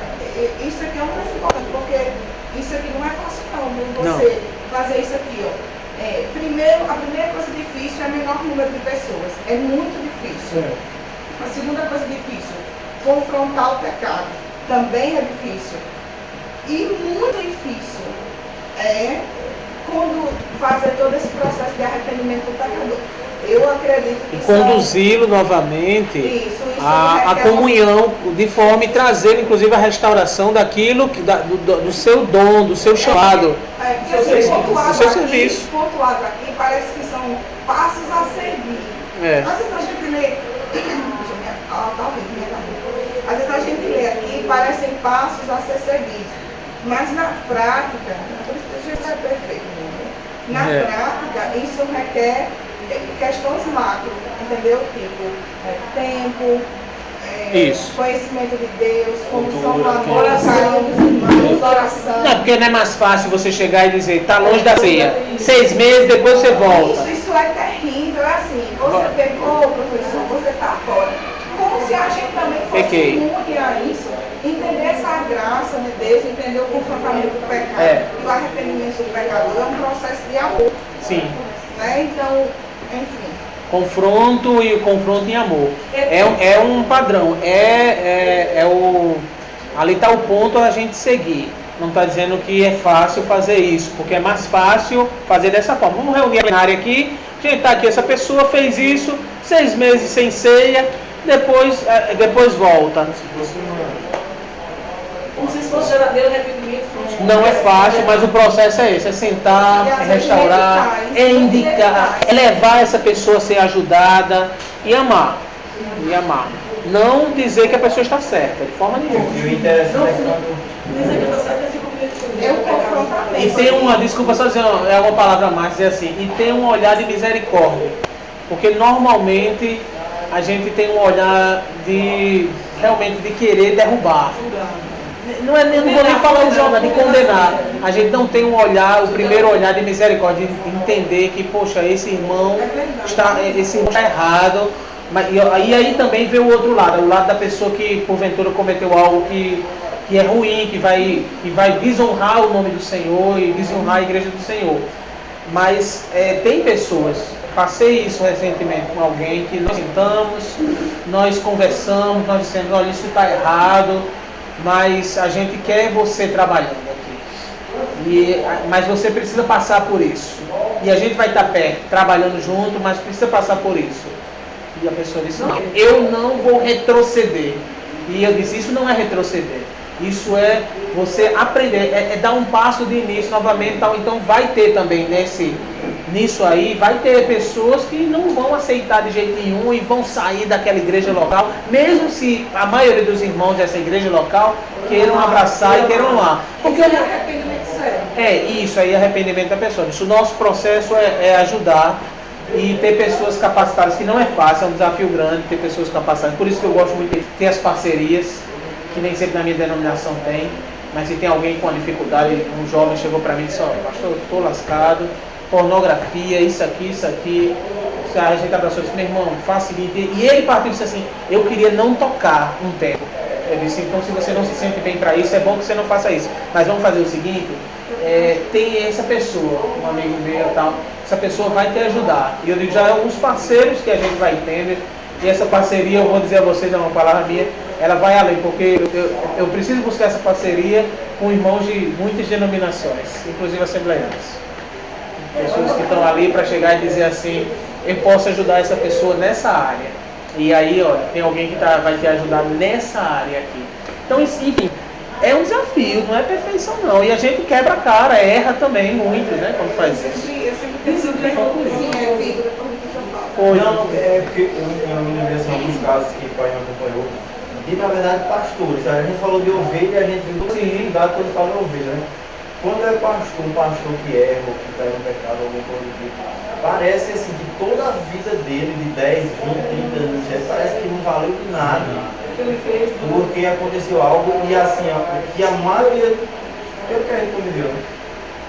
isso aqui é um mais importante, porque isso aqui não é fácil não, viu? Você fazer isso aqui, ó. A primeira coisa difícil é menor número de pessoas, é muito difícil. A segunda coisa difícil, confrontar o pecado, também é difícil. E muito difícil é quando fazer todo esse processo de arrependimento do pecador. Eu acredito que conduzi-lo novamente à comunhão, de forma e trazer inclusive a restauração daquilo, do seu dom, do seu chamado. Do seu serviço. Pontuado aqui, parece que são passos a seguir. Às vezes a gente lê, às vezes a gente lê aqui, parecem passos a ser seguidos. Mas na prática, por isso que Jesus é perfeito. Na prática, isso requer questões macro, entendeu? Tipo, tempo, Isso. conhecimento de Deus, como são o amor, Oração. carinho dos irmãos, oração. Não, porque não é mais fácil você chegar e dizer, tá longe da ceia. 6 meses, depois você volta. Isso é terrível, é assim, você pecou, professor, você está fora. Como se a gente também fosse Pequei. imune a isso, entender essa graça de Deus, entender o confrontamento do pecado e o arrependimento do pecador é um processo de amor. Sim. Né? Então, enfim. Confronto e o confronto em amor. É um padrão. Ali está o ponto a gente seguir. Não está dizendo que é fácil fazer isso, porque é mais fácil fazer dessa forma. Vamos reunir a plenária aqui. A gente está aqui, essa pessoa fez isso, 6 meses sem ceia, depois volta. Como se fosse geradeira de arrependimento. Não é fácil, mas o processo é esse, é sentar, é restaurar, é indicar, é levar essa pessoa a ser ajudada e amar. E amar. Não dizer que a pessoa está certa, de forma nenhuma. E o interessante é quando... Dizer que está certo é assim, É o confrontamento. E tem uma, desculpa só dizer, é uma palavra a mais, dizer assim, e tem um olhar de misericórdia. Porque normalmente a gente tem um olhar de realmente de querer derrubar. Não vou nem falar de jogar, de condenar. A gente não tem um olhar, o primeiro olhar de misericórdia, de entender que, poxa, esse irmão está errado. E aí também vê o outro lado, o lado da pessoa que porventura cometeu algo que é ruim, que vai desonrar o nome do Senhor e desonrar a igreja do Senhor. Mas tem pessoas, passei isso recentemente com alguém, que nós sentamos, nós conversamos, nós dissemos, olha, isso está errado, mas a gente quer você trabalhando aqui. Mas você precisa passar por isso. E a gente vai estar perto, trabalhando junto, mas precisa passar por isso. E a pessoa disse, não, eu não vou retroceder. E eu disse, isso não é retroceder. Isso é você aprender, é dar um passo de início novamente. Então vai ter também nisso aí, vai ter pessoas que não vão aceitar de jeito nenhum e vão sair daquela igreja local, mesmo se a maioria dos irmãos dessa igreja local queiram abraçar e queiram lá. Porque isso aí é arrependimento da pessoa. Isso, o nosso processo é ajudar e ter pessoas capacitadas, que não é fácil, é um desafio grande ter pessoas capacitadas. Por isso que eu gosto muito de ter as parcerias, que nem sempre na minha denominação tem, mas se tem alguém com uma dificuldade, um jovem chegou para mim e disse, ó, pastor, eu estou lascado, pornografia, isso aqui, a gente abraçou e disse, meu irmão, faz o seguinte, e ele partiu e disse assim, eu queria não tocar um tempo. Eu disse, então se você não se sente bem para isso, é bom que você não faça isso, mas vamos fazer o seguinte, tem essa pessoa, um amigo meu e tal, essa pessoa vai te ajudar. E eu digo, já é alguns parceiros que a gente vai tendo, e essa parceria, eu vou dizer a vocês, é uma palavra minha, ela vai além, porque eu preciso buscar essa parceria com irmãos de muitas denominações, inclusive assembleianas. Pessoas que estão ali para chegar e dizer assim, eu posso ajudar essa pessoa nessa área. E aí, ó, tem alguém que vai te ajudar nessa área aqui. Então, enfim, é um desafio, não é perfeição não. E a gente quebra a cara, erra também muito, né, quando faz isso. Eu sempre penso que é vida, depois do que eu falo. Não, é porque eu me lembro assim, alguns casos que o pai me acompanhou, e na verdade pastores. A gente falou de ovelha e a gente viu toda a dificuldade quando fala de ovelha, né? Quando é um pastor que erra, ou que cai no pecado, alguma coisa do tipo, parece assim que toda a vida dele, de 10, 20, 30 anos, parece que não valeu de nada. Porque aconteceu algo e assim, que a maioria, pelo que a gente conviveu, né?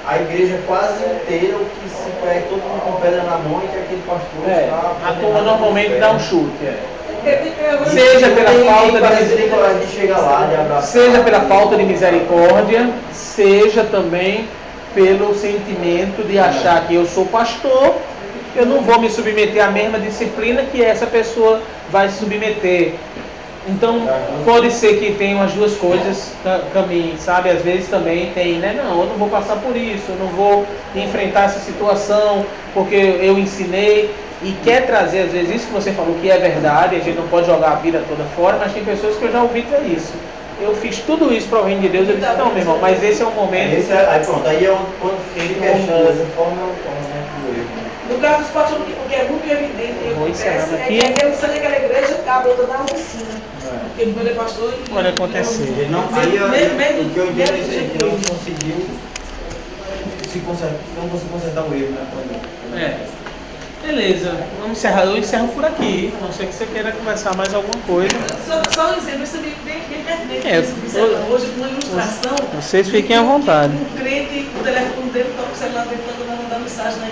A igreja quase inteira, o que se pega todo mundo com pedra na mão e que aquele pastor está... A turma normalmente dá um chute, Seja pela falta de chegar lá, de abraçar. Seja pela falta de misericórdia, seja também pelo sentimento de achar que eu sou pastor, eu não vou me submeter à mesma disciplina que essa pessoa vai se submeter. Então, pode ser que tenham as duas coisas caminhem, sabe? Às vezes também tem, né? Não, eu não vou passar por isso, eu não vou enfrentar essa situação, porque eu ensinei. E quer trazer, às vezes, isso que você falou que é verdade, a gente não pode jogar a vida toda fora, mas tem pessoas que eu já ouvi dizer isso. Eu fiz tudo isso para o reino de Deus, eu disse, não, meu irmão, mas esse é o momento... Aí pronto, aí é quando ele questiona dessa forma, no caso dos pastores, o que é muito evidente, é que ele sai daquela igreja, acaba toda a oficina. Porque quando é pastor... Pode acontecer. Aí o que eu entendo é que não conseguiu consertar o erro, né? Beleza, vamos encerrar. Eu encerro por aqui. Não sei que você queira conversar mais alguma coisa. Só um exemplo, isso é bem pertinente. É, Hoje, uma ilustração. Vocês fiquem à vontade. Um crente, o telefone dele toca o celular dele, está mandando mensagem na